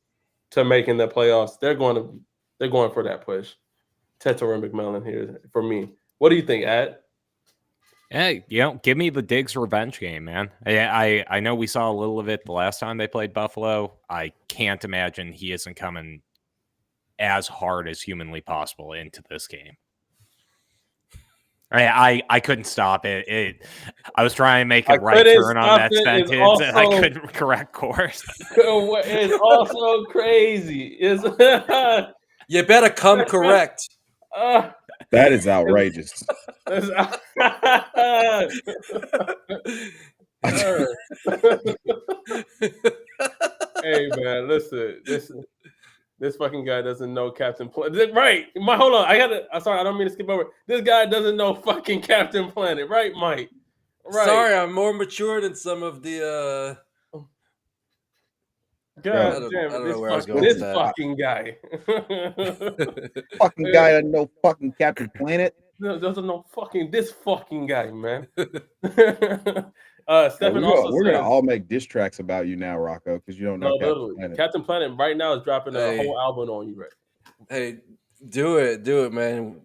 to making the playoffs. They're going for that push. Teteroy McMillan here for me. What do you think, Ad? Hey, give me the Diggs revenge game, man. I know we saw a little of it the last time they played Buffalo. I can't imagine he isn't coming as hard as humanly possible into this game. I couldn't stop it. I was trying to make a right turn on that sentence, and I couldn't correct course. It's also crazy. You better come correct. That is outrageous. Hey man, listen. This fucking guy doesn't know Captain Planet. Right. Hold on. I'm sorry, I don't mean to skip over. This guy doesn't know fucking Captain Planet. Right, Mike? Right. Sorry, I'm more mature than some of the. God I damn don't it! know where I was going This with that. fucking guy. Fucking guy doesn't know fucking Captain Planet. No, doesn't know fucking this fucking guy, man. Bro, Stefan also we're gonna says, all make diss tracks about you now, Rocco, because you don't know no, Captain literally, Planet. Captain Planet right now is dropping a Hey. whole album on you, right? Hey, do it, man.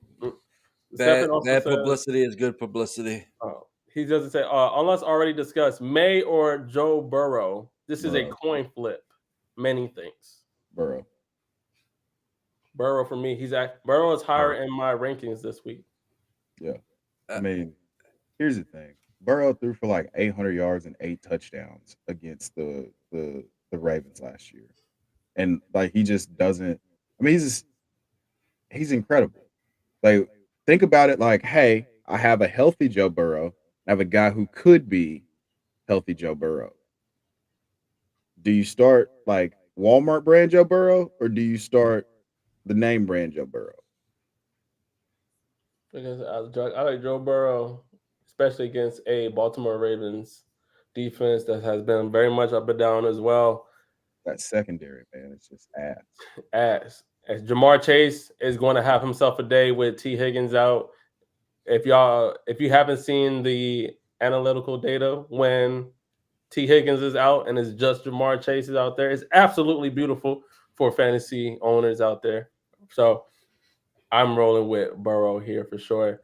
Stefan also Bad says, publicity is good publicity. he doesn't say, unless already discussed, May or Joe Burrow. This is a Burrow. coin flip. Many things. Burrow. Burrow for me, Burrow is higher Burrow. in my rankings this week. Yeah. I mean, here's the thing. Burrow threw for like 800 yards and 8 touchdowns against the Ravens last year. And like he just doesn't I mean he's incredible. Like think about it like, hey, I have a healthy Joe Burrow. I have a guy who could be healthy Joe Burrow. Do you start like Walmart brand Joe Burrow or do you start the name brand Joe Burrow? Because I like Joe Burrow, especially against a Baltimore Ravens defense that has been very much up and down as well. That secondary, man, it's just ass. As Jamar Chase is going to have himself a day with T. Higgins out. If you haven't seen the analytical data when T. Higgins is out and it's just Jamar Chase is out there, it's absolutely beautiful for fantasy owners out there. So I'm rolling with Burrow here for sure.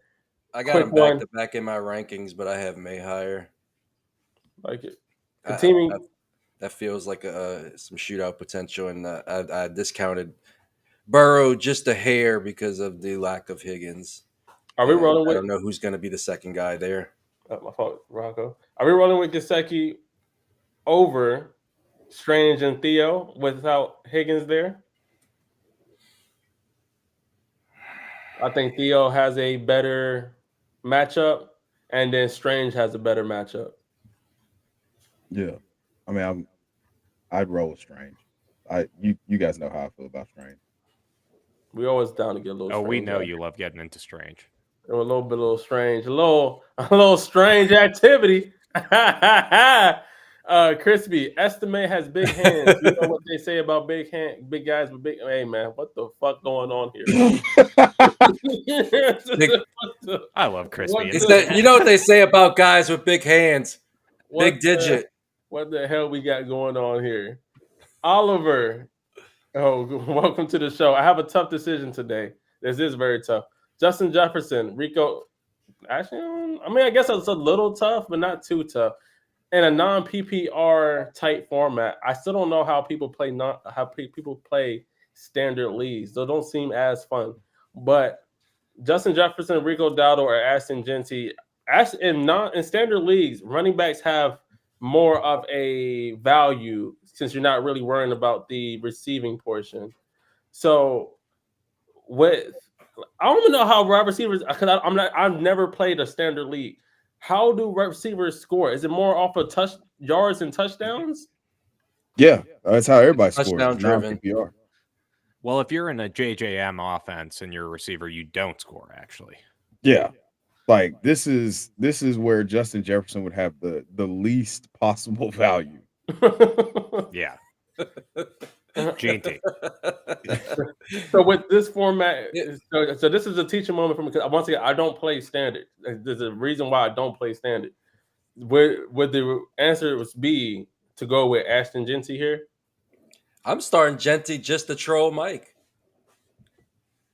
I got Quick him back one. to back in my rankings, but I have May higher. Like it. I- Continuing. that feels like some shootout potential, and I discounted Burrow just a hair because of the lack of Higgins. Are we rolling I with? don't know who's going to be the second guy there. My fault, Rocco. Are we rolling with Gesicki over Strange and Theo without Higgins there? I think Theo has a better matchup, and then Strange has a better matchup. Yeah. I mean, I'd roll with Strange. You guys know how I feel about Strange. We always down to get a little. Oh, we Strange know out. you love getting into Strange. A little strange, a little strange activity. Crispy, Estimate has big hands. You know what they say about big guys with big. Hey man, what the fuck going on here? I love Crispy. Is that, you know what they say about guys with big hands? Big digit. What the hell we got going on here? Oliver, welcome to the show. I have a tough decision today. This is very tough. Justin Jefferson, Rico. Actually, I mean, I guess it's a little tough, but not too tough. In a non-PPR type format, I still don't know how people play standard leagues. Those don't seem as fun. But Justin Jefferson, Rico Dowdle, or Ashton Genty, in standard leagues, running backs have more of a value since you're not really worrying about the receiving portion. So I don't even know how wide receivers, because I've never played a standard league. How do receivers score? Is it more off of yards and touchdowns? Yeah, that's how everybody scores. Touchdown driven. PPR. Well, if you're in a JJM offense and you're a receiver, you don't score actually. Yeah. Like this is where Justin Jefferson would have the least possible value. Yeah. JT. So with this format, so this is a teaching moment for me because once again I don't play standard. There's a reason why I don't play standard. Would the answer was be to go with Ashton Genty here? I'm starting Genty just to troll Mike.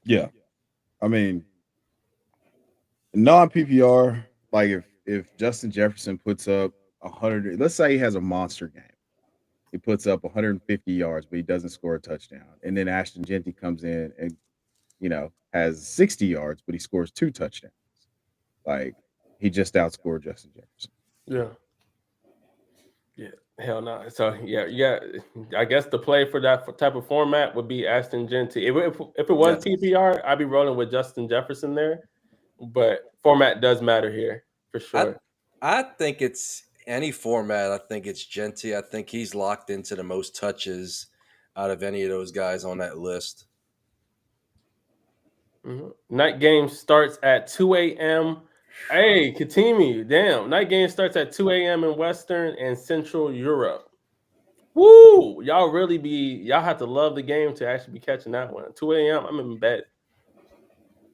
Yeah, I mean, non PPR. Like if Justin Jefferson puts up 100, let's say he has a monster game. He puts up 150 yards, but he doesn't score a touchdown. And then Ashton Genty comes in and, has 60 yards, but he scores 2 touchdowns. Like, he just outscored Justin Jefferson. Yeah. Hell no. So, yeah. I guess the play for that type of format would be Ashton Genty. If it was PPR, I'd be rolling with Justin Jefferson there. But format does matter here, for sure. I think it's any format. I think it's Genty. I think he's locked into the most touches out of any of those guys on that list. Mm-hmm. Night game starts at 2 a.m. Hey, Katimi, damn. Night game starts at 2 a.m. in Western and Central Europe. Woo! Y'all have to love the game to actually be catching that one. 2 a.m. I'm in bed.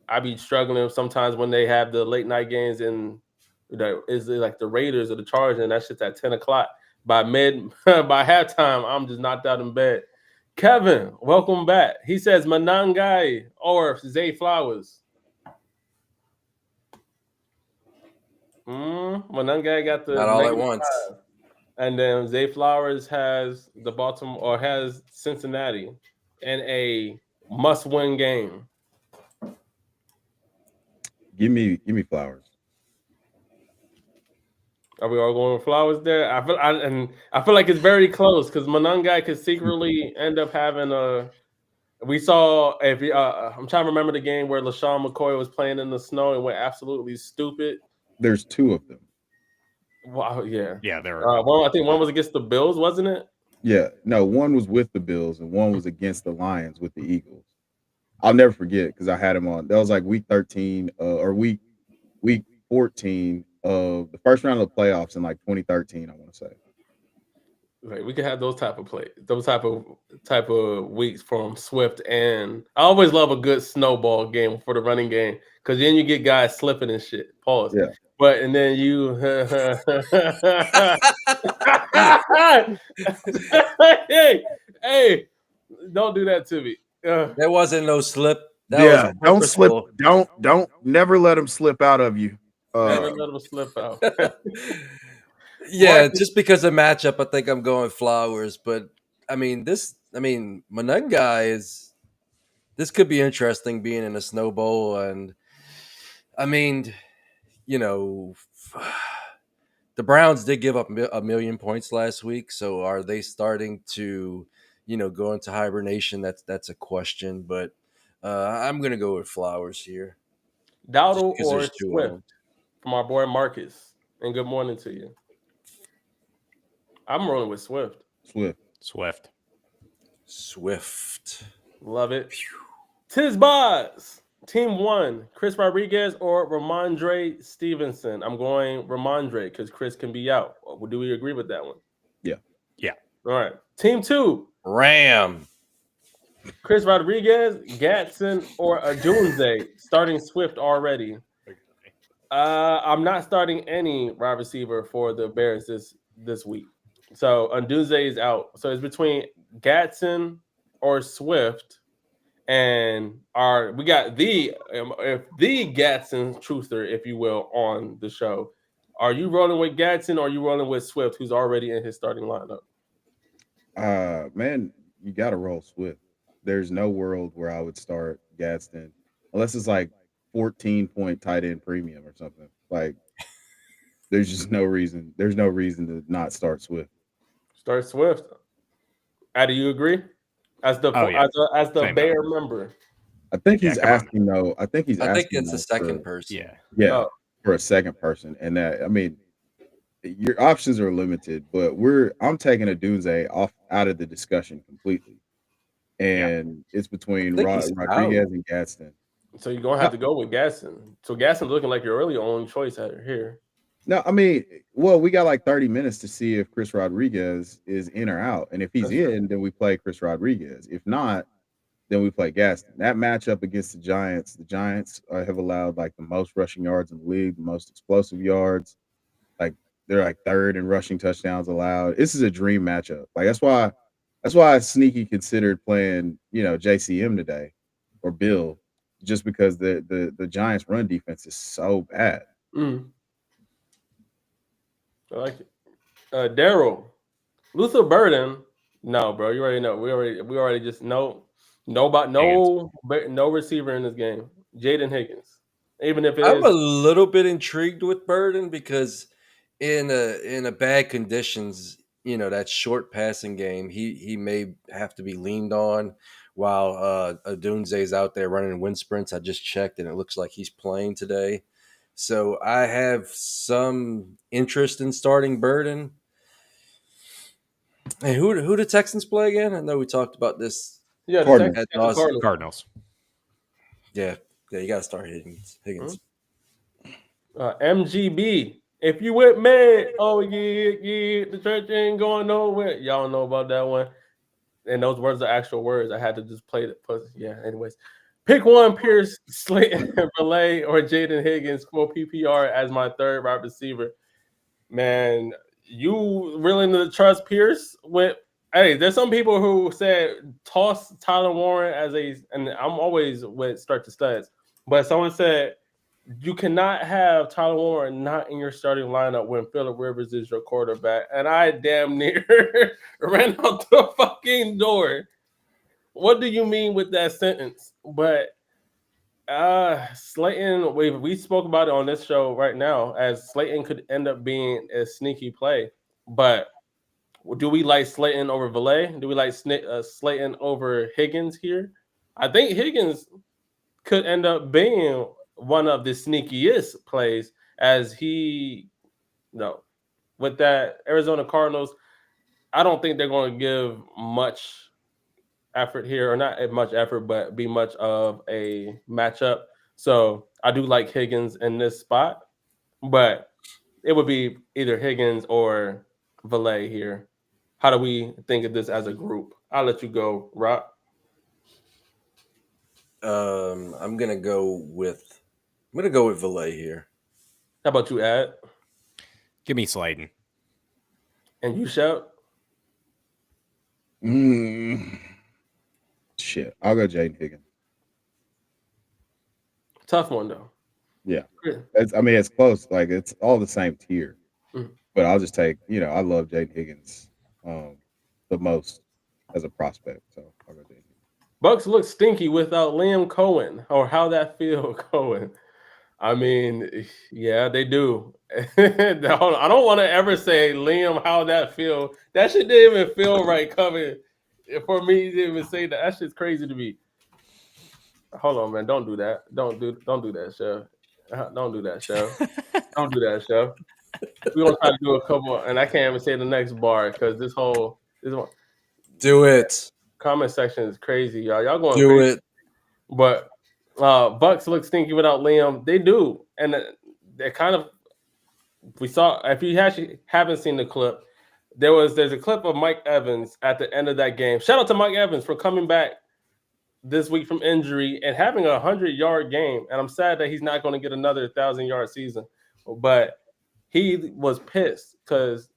I be struggling sometimes when they have the late night games and is it like the Raiders or the Chargers, and that shit's at 10 o'clock. By by halftime, I'm just knocked out in bed. Kevin, welcome back. He says Manangai or Zay Flowers. Manangai got the Not all at -5. once. And then Zay Flowers has the Baltimore or has Cincinnati in a must-win game. Give me Flowers. Are we all going with Flowers there? I feel like it's very close because Manangai could secretly end up having a. We saw if I'm trying to remember the game where LaShawn McCoy was playing in the snow and went absolutely stupid. There's two of them. Wow, yeah, there are. I think one was against the Bills, wasn't it? Yeah, no, one was with the Bills and one was against the Lions with the Eagles. I'll never forget because I had him on. That was like week 13 or week 14 of the first round of the playoffs in like 2013. I want to say. Right, we could have those type of weeks from Swift, and I always love a good snowball game for the running game because then you get guys slipping and shit. Pause. Yeah. But and then you, hey, don't do that to me. There wasn't no slip. That Yeah, was don't slip. purposeful. Don't never let them slip out of you. Never let them slip out. Yeah, Marcus- just because of matchup, I think I'm going Flowers. But Manungai is. This could be interesting being in a snow bowl, and I mean, you know, the Browns did give up a million points last week. So are they starting to, go into hibernation? That's a question. But I'm gonna go with Flowers here. Dowdle Because or there's two of Swift them. from our boy Marcus. And good morning to you. I'm rolling with Swift. Swift. Love it. Tiz Boz. Team 1, Chris Rodriguez or Ramondre Stevenson? I'm going Ramondre because Chris can be out. Do we agree with that one? Yeah. All right. Team 2, Ram. Chris Rodriguez, Gatson, or Adunze? Starting Swift already. I'm not starting any wide receiver for the Bears this week. So Adunze is out. So it's between Gatson or Swift. And we got the Gatson truther, if you will, on the show. Are you rolling with Gatson or are you rolling with Swift, who's already in his starting lineup? Man, you got to roll Swift. There's no world where I would start Gadsden unless it's like 14-point tight end premium or something. Like, there's just no reason. There's no reason to not start Swift. Start Swift. Do you agree? As the Bear member. I think he's asking though. I think it's a second person. Yeah, for a second person, and that your options are limited. But I'm taking Adunze out of the discussion completely, and it's between Rodriguez and Gadsden. So you're gonna have to go with Gaston. So Gaston's looking like your really only choice here. No, I mean, well, we got like 30 minutes to see if Chris Rodriguez is in or out, and if he's in, then we play Chris Rodriguez. If not, then we play Gaston. That matchup against the Giants have allowed like the most rushing yards in the league, the most explosive yards. Like they're like third in rushing touchdowns allowed. This is a dream matchup. Like that's why I sneaky considered playing, JCM today or Bill, just because the Giants run defense is so bad. I like it. Daryl, Luther Burden. No, bro, you already know. We already just know. No receiver in this game. Jaden Higgins. Even if I'm a little bit intrigued with Burden because in a bad conditions, that short passing game, he may have to be leaned on while Adunze's out there running wind sprints. I just checked and it looks like he's playing today. So I have some interest in starting Burden. Hey, who the Texans play again? I know we talked about this. Yeah, Cardinals. Yeah, you got to start Higgins. MGB. If you with me, oh yeah, the church ain't going nowhere. Y'all know about that one. And those words are actual words. I had to just play it. Yeah, anyways. Pick one, Pierce, Slayton, Valet, or Jaden Higgins for PPR as my third wide receiver. Man, you willing to trust Pierce with hey, there's some people who said toss Tyler Warren as and I'm always with start to studs, but someone said you cannot have Tyler Warren not in your starting lineup when Phillip Rivers is your quarterback. And I damn near ran out the fucking door. What do you mean with that sentence? But Slayton, we spoke about it on this show right now, as Slayton could end up being a sneaky play. But do we like Slayton over Valet? Do we like Slayton over Higgins here? I think Higgins could end up being one of the sneakiest plays as with that Arizona Cardinals. I don't think they're going to give much effort here, or not much effort, but be much of a matchup. So I do like Higgins in this spot, but it would be either Higgins or Valet here. How do we think of this as a group? I'll let you go, Rock. I'm gonna go with Valet here. How about you, Ad? Give me Slayton. And you shout? Shit. I'll go Jaden Higgins. Tough one, though. Yeah. It's close. Like, it's all the same tier. Mhm. But I'll just take, I love Jaden Higgins the most as a prospect. So I'll go Jaden Higgins. Bucks look stinky without Liam Cohen, or how that feel, Cohen. I mean, yeah, they do. I don't want to ever say Liam, how that feel. That shit didn't even feel right coming for me to even say that. That shit's crazy to me. Hold on, man. Don't do that. Don't do that, Chef. Don't do that, Chef. Don't do that, Chef. We're gonna try to do a couple, and I can't even say the next bar because this one, Do it. comment section is crazy, y'all. Y'all going Do crazy. it. But Bucks look stinky without Liam. They do, and they're kind of. We saw, if you actually haven't seen the clip, there's a clip of Mike Evans at the end of that game. Shout out to Mike Evans for coming back this week from injury and having a 100-yard game. And I'm sad that he's not going to get another 1,000-yard season, but he was pissed because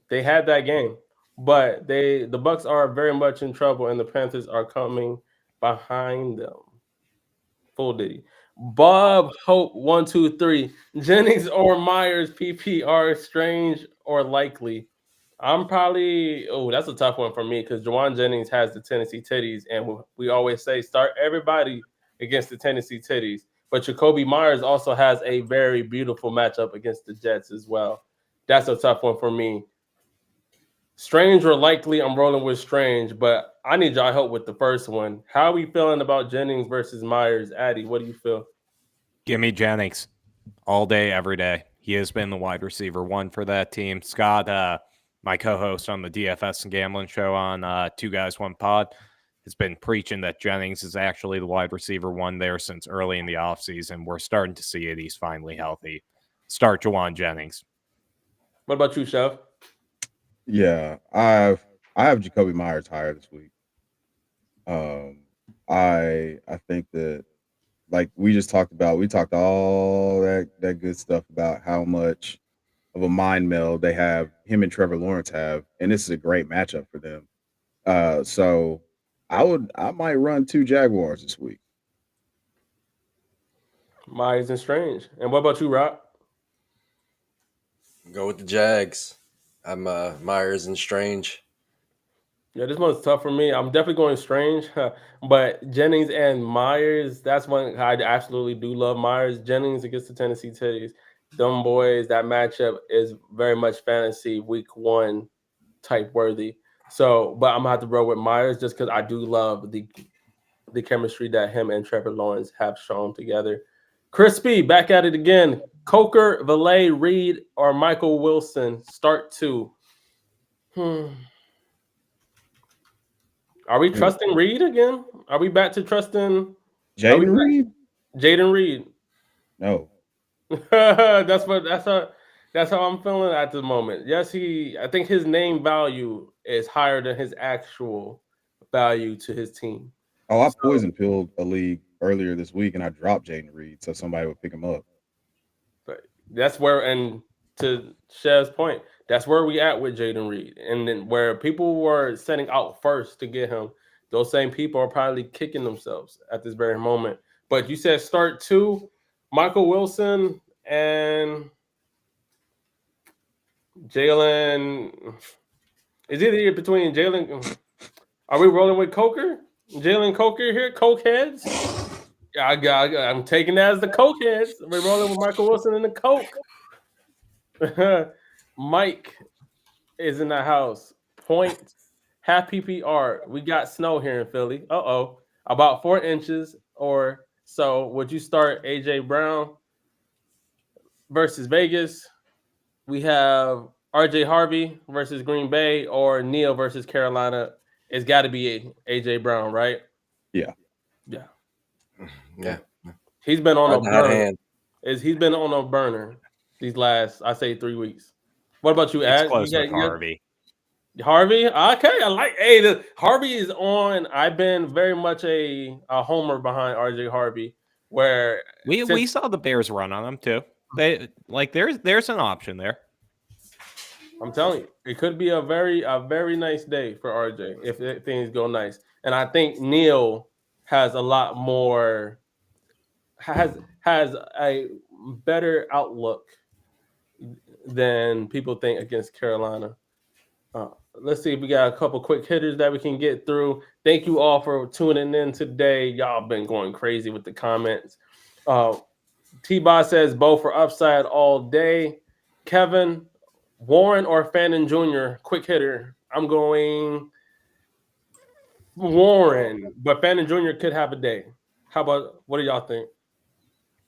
they had that game. But the Bucks are very much in trouble, and the Panthers are coming behind them. Full Diddy. Bob Hope 123. Jennings or Myers PPR strange or likely? I'm probably that's a tough one for me because Juwan Jennings has the Tennessee Titties, and we always say start everybody against the Tennessee Titties. But Jacoby Myers also has a very beautiful matchup against the Jets as well. That's a tough one for me. Strange or likely, I'm rolling with Strange, but I need y'all help with the first one. How are we feeling about Jennings versus Myers? Addy, what do you feel? Give me Jennings all day, every day. He has been the wide receiver one for that team. Scott, my co-host on the DFS and Gambling show on Two Guys One Pod, has been preaching that Jennings is actually the wide receiver one there since early in the offseason. We're starting to see it. He's finally healthy. Start Juwan Jennings. What about you, Chef? Yeah, I have Jacoby Myers higher this week. I think that, like we just talked about, we talked all that good stuff about how much of a mind meld him and Trevor Lawrence have, and this is a great matchup for them. So I might run 2 Jaguars this week. Myers and Strange. And what about you, Rob? Go with the Jags. I'm Myers and Strange. Yeah, this one's tough for me. I'm definitely going Strange, but Jennings and Myers, that's one I absolutely do love. Myers, Jennings against the Tennessee Titties. Them boys, that matchup is very much fantasy week 1 type worthy. So, but I'm going to have to roll with Myers just because I do love the chemistry that him and Trevor Lawrence have shown together. Crispy, back at it again. Coker, Valet, Reed, or Michael Wilson? Start 2. Are we trusting Reed again? Are we back to trusting Jaden Reed? Jaden Reed. No. that's how I'm feeling at the moment. Yes, I think his name value is higher than his actual value to his team. Oh, I So, poison pilled a league earlier this week, and I dropped Jaden Reed so somebody would pick him up. but that's where, and to Chev's point, that's where we at with Jaden Reed, and then where people were setting out first to get him, those same people are probably kicking themselves at this very moment. But you said start two, Michael Wilson and Jalen. Is it between Jalen? Are we rolling with Coker? Jalen Coker here, Coke heads. Yeah, I'm taking that as the Coke heads. We're rolling with Michael Wilson and the Coke. Mike is in the house. Point, half PPR. We got snow here in Philly. About 4 inches or so. Would you start AJ Brown versus Vegas? We have RJ Harvey versus Green Bay or Neal versus Carolina. It's got to be AJ Brown, right? Yeah. Yeah. He's been on a Hot burner. hand. He's been on a burner these last, I say, 3 weeks. What about you, It's Ad? close with Harvey. Harvey? Okay, I like. Hey, Harvey is on. I've been very much a homer behind RJ Harvey, where We saw the Bears run on him too. There's an option there. I'm telling you, it could be a very nice day for RJ if things go nice. And I think Neal has a lot more has a better outlook than people think against Carolina. Let's see if we got a couple quick hitters that we can get through. Thank you all for tuning in today. Y'all been going crazy with the comments. T-Bot says both for upside all day. Kevin, Warren or Fannin Jr., quick hitter. I'm going Warren, but Fannin Jr. could have a day. What do y'all think?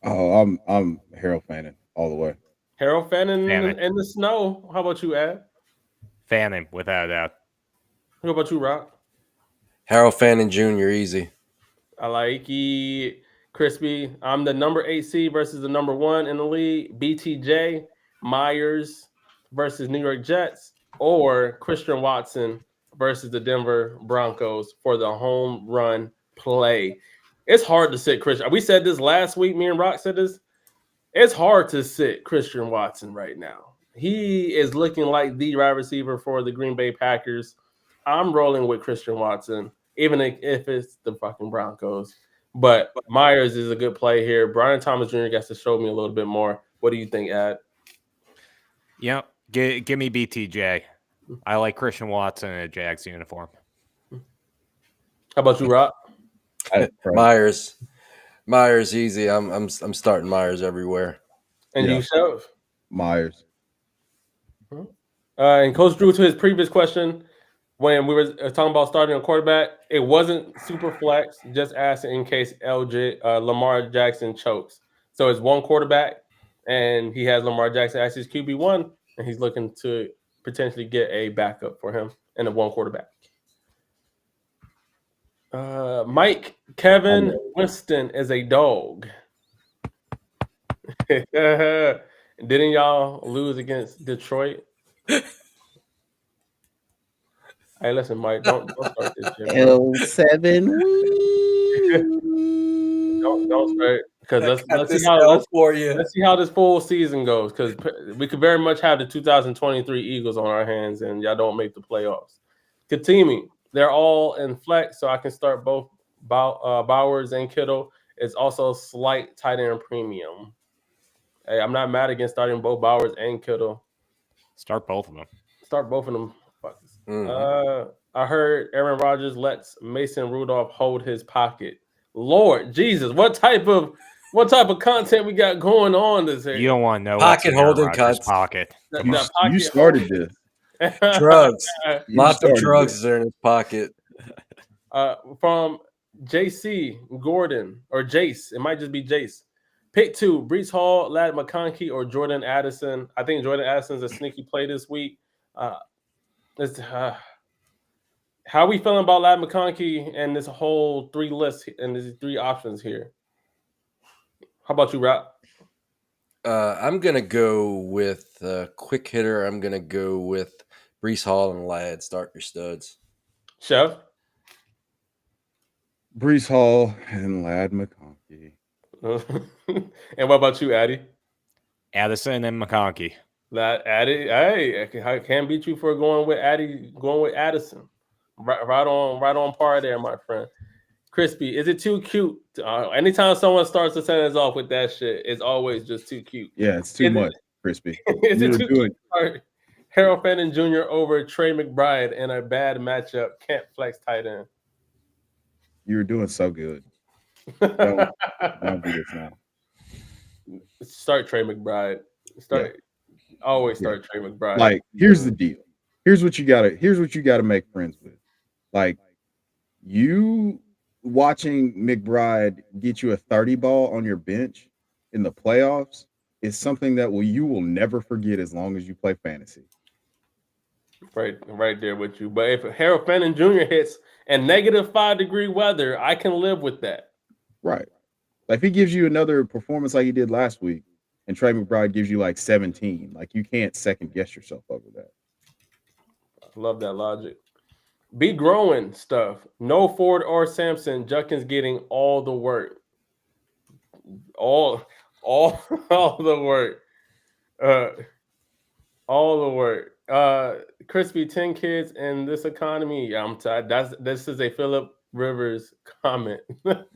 Oh, I'm Harold Fannin all the way. Harold Fannin Fannin. in the snow. How about you, Ad? Fannin, without a doubt. How about you, Rock? Harold Fannin Jr. Easy. I like it. Crispy. I'm the number 8 seed versus the number 1 in the league. BTJ, Myers versus New York Jets, or Christian Watson versus the Denver Broncos for the home run play. It's hard to sit Christian. We said this last week. Me and Rock said this. It's hard to sit Christian Watson right now. He is looking like the wide receiver for the Green Bay Packers. I'm rolling with Christian Watson, even if it's the fucking Broncos. But Myers is a good play here. Brian Thomas Jr. gets to show me a little bit more. What do you think, Ad? Yep. Give me BTJ. I like Christian Watson in a Jags uniform. How about you, Rock? Myers easy. I'm starting Myers everywhere. And Yeah. you, Chev? Myers. And Coach Drew, to his previous question, when we were talking about starting a quarterback, it wasn't super flex, just asking in case Lamar Jackson chokes. So it's one quarterback, and he has Lamar Jackson as his QB1, and he's looking to potentially get a backup for him and a one quarterback. Mike, Kevin Winston is a dog. Didn't y'all lose against Detroit? Hey, listen, Mike, don't start this shit. L7. Don't start because let's see how this full season goes, because we could very much have the 2023 Eagles on our hands and y'all don't make the playoffs. Katimi, they're all in flex, so I can start both Bowers and Kittle. It's also slight tight end premium. Hey, I'm not mad against starting both Bowers and Kittle. Start both of them. Start both of them. I heard Aaron Rodgers lets Mason Rudolph hold his pocket. Lord Jesus, what type of content we got going on this here? You don't want to know Pocket holding cuts. Pocket. You started this. Drugs. Lots of drugs are in his pocket. From JC Gordon or Jace. It might just be Jace. Pick 2, Brees Hall, Ladd McConkey, or Jordan Addison. I think Jordan Addison's a sneaky play this week. How are we feeling about Ladd McConkey and this whole 3 list and these 3 options here? How about you, Rob? I'm gonna go with quick hitter. I'm gonna go with Brees Hall and Ladd. Start your studs. Chef? Brees Hall and Ladd McConkey. And what about you, Addy? Addison and McConkey. Addy, hey, I can't beat you for going with Addison. Right on par there, my friend. Crispy, is it too cute? Anytime someone starts a sentence off with that shit, it's always just too cute. Yeah, it's too much, Crispy. Is it You're too doing cute? Harold Fenton Jr. over Trey McBride in a bad matchup. Can't flex tight end. you're doing so good. Don't do this now. Start Trey McBride. Always start Trey McBride. Like, here's the deal. Here's what you gotta make friends with. Like, you watching McBride get you a 30 ball on your bench in the playoffs is something that you will never forget as long as you play fantasy. Right there with you. But if Harold Fenton Jr. hits and -5-degree weather, I can live with that. Right. Like, if he gives you another performance like he did last week, and Trey McBride gives you like 17, like, you can't second guess yourself over that. I love that logic. Be growing stuff. No Ford or Sampson. Judkins getting all the work. All the work. All the work. Crispy, 10 kids in this economy. Yeah, I'm tired. This is a Philip Rivers comment. Tibbs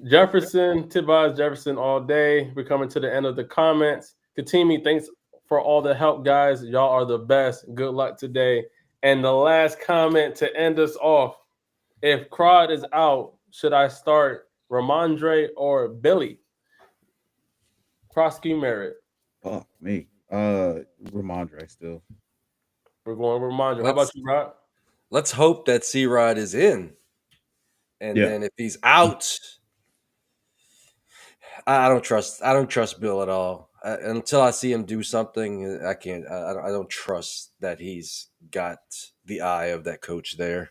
Jefferson all day. We're coming to the end of the comments. Katimi, thanks for all the help, guys. Y'all are the best. Good luck today. And the last comment to end us off. If Crowd is out, should I start Ramondre or Billy? Prosky Merritt. Fuck me. Ramondre still. We're going with Ramondre. How about you, Rod? Let's hope that C-Rod is in. And then if he's out, I don't trust Bill at all. Until I see him do something, I can't. I don't trust that he's got the eye of that coach there.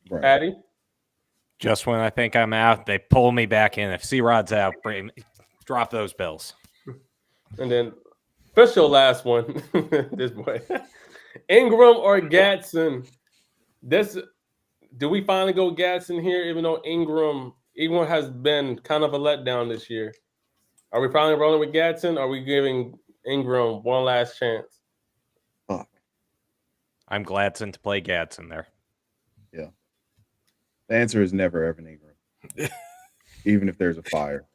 Right. Addy? Just when I think I'm out, they pull me back in. If C-Rod's out, drop those bills. And then official last one. This boy. Ingram or Gadsden? Do we finally go Gadsden here, even though Ingram has been kind of a letdown this year? Are we finally rolling with Gadsden? Or are we giving Ingram one last chance? Fuck. I'm Gladson to play Gadsden there. Yeah. The answer is never Evan Ingram. Even if there's a fire.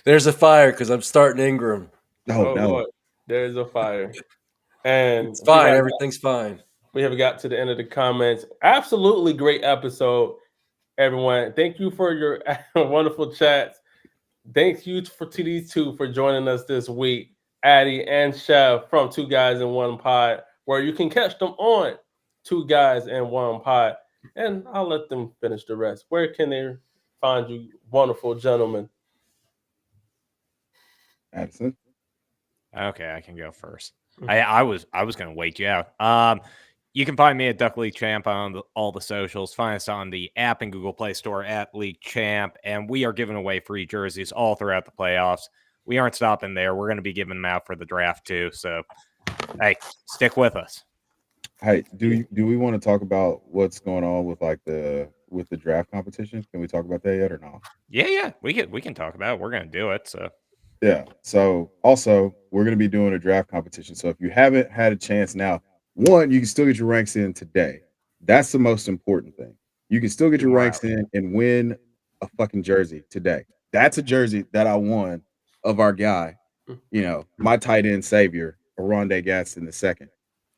There's a fire because I'm starting Ingram. Oh no. Lord. There's a fire. And it's fine. Everything's fine. We have got to the end of the comments. Absolutely great episode, everyone. Thank you for your wonderful chats. Thank you to these two for joining us this week, Addy and Chev from Two Guys in One Pod, where you can catch them on Two Guys in One Pod. And I'll let them finish the rest. Where can they find you, wonderful gentlemen? Addison. Okay, I can go first. I was going to wait you out. You can find me at Duck League Champ on all the socials. Find us on the app and Google Play Store at League Champ. And we are giving away free jerseys all throughout the playoffs. We aren't stopping there. We're going to be giving them out for the draft too. So, hey, stick with us. Hey, do we want to talk about what's going on with the draft competition? Can we talk about that yet or not? Yeah. We can talk about it. We're going to do it. So. Yeah. So also we're going to be doing a draft competition. So if you haven't had a chance now, one, you can still get your ranks in today. That's the most important thing. You can still get your ranks in and win a fucking jersey today. That's a jersey that I won of our guy, my tight end savior, Aronde Gadsden II.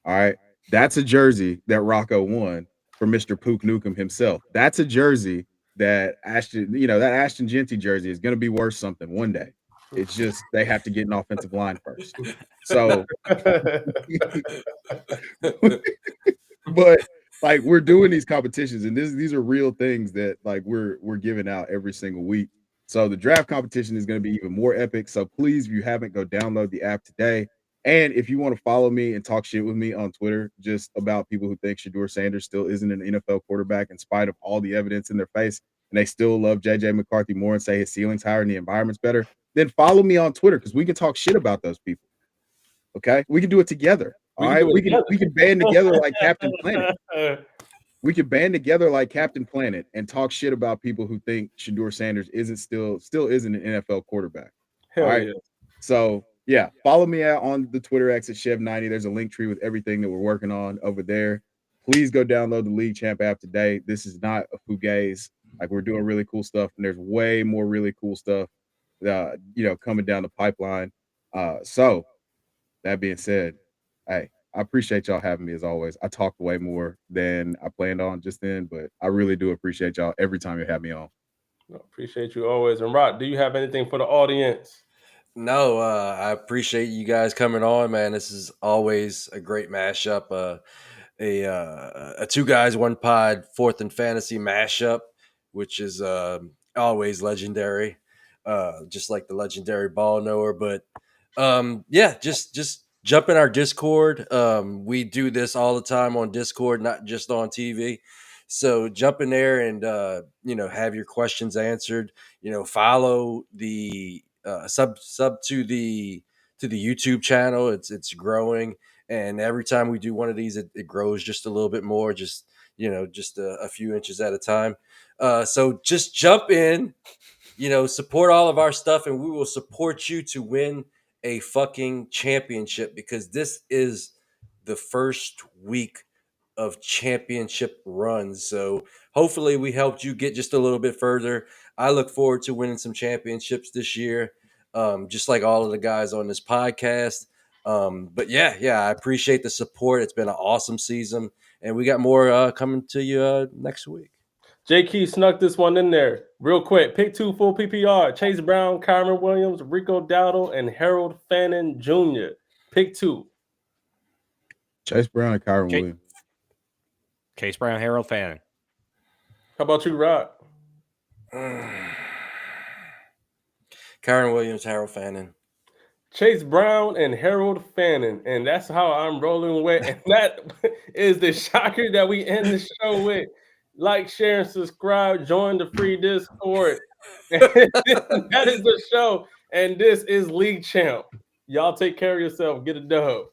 All right. That's a jersey that Rocco won for Mr. Pook Nukem himself. That's a jersey that Ashton Genty jersey is going to be worth something one day. It's just they have to get an offensive line first. So, but like we're doing these competitions, and these are real things that like we're giving out every single week. So the draft competition is going to be even more epic. So please, if you haven't, go download the app today. And if you want to follow me and talk shit with me on Twitter, just about people who think Shedeur Sanders still isn't an NFL quarterback in spite of all the evidence in their face, and they still love JJ McCarthy more and say his ceiling's higher and the environment's better, then follow me on Twitter because we can talk shit about those people. Okay, we can do it together. All right, we can band together like Captain Planet. We could band together like Captain Planet and talk shit about people who think Shedeur Sanders still isn't an NFL quarterback. Hell all right. Yeah. So yeah, follow me out on the Twitter X at Chev90. There's a link tree with everything that we're working on over there. Please go download the League Champ app today. This is not a fugazi. Like, we're doing really cool stuff, and there's way more really cool stuff coming down the pipeline. So that being said, hey, I appreciate y'all having me as always. I talked way more than I planned on just then, but I really do appreciate y'all every time you have me on. Appreciate you always. And Rock, do you have anything for the audience? No, I appreciate you guys coming on, man. This is always a great mashup. A two guys, one pod, fourth and fantasy mashup, which is always legendary, just like the legendary ball knower. But yeah, just jump in our Discord. We do this all the time on Discord, not just on TV. So jump in there and have your questions answered. Follow the sub to the YouTube channel. It's growing, and every time we do one of these, it grows just a little bit more. Just a few inches at a time. So just jump in, support all of our stuff, and we will support you to win a fucking championship, because this is the first week of championship runs. So hopefully we helped you get just a little bit further. I look forward to winning some championships this year, just like all of the guys on this podcast. But yeah, I appreciate the support. It's been an awesome season, and we got more coming to you next week. J. Key snuck this one in there real quick. Pick 2 full PPR: Chase Brown, Kyron Williams, Rico Dowdle, and Harold Fannin Jr. Pick 2. Chase Brown and Kyron Williams. Chase Brown, Harold Fannin. How about you, Rock? Kyron Williams, Harold Fannin. Chase Brown and Harold Fannin. And that's how I'm rolling with. And that is the shocker that we end the show with. Like, share, and subscribe. Join the free Discord. That is the show. And this is League Champ. Y'all take care of yourself. Get a dub.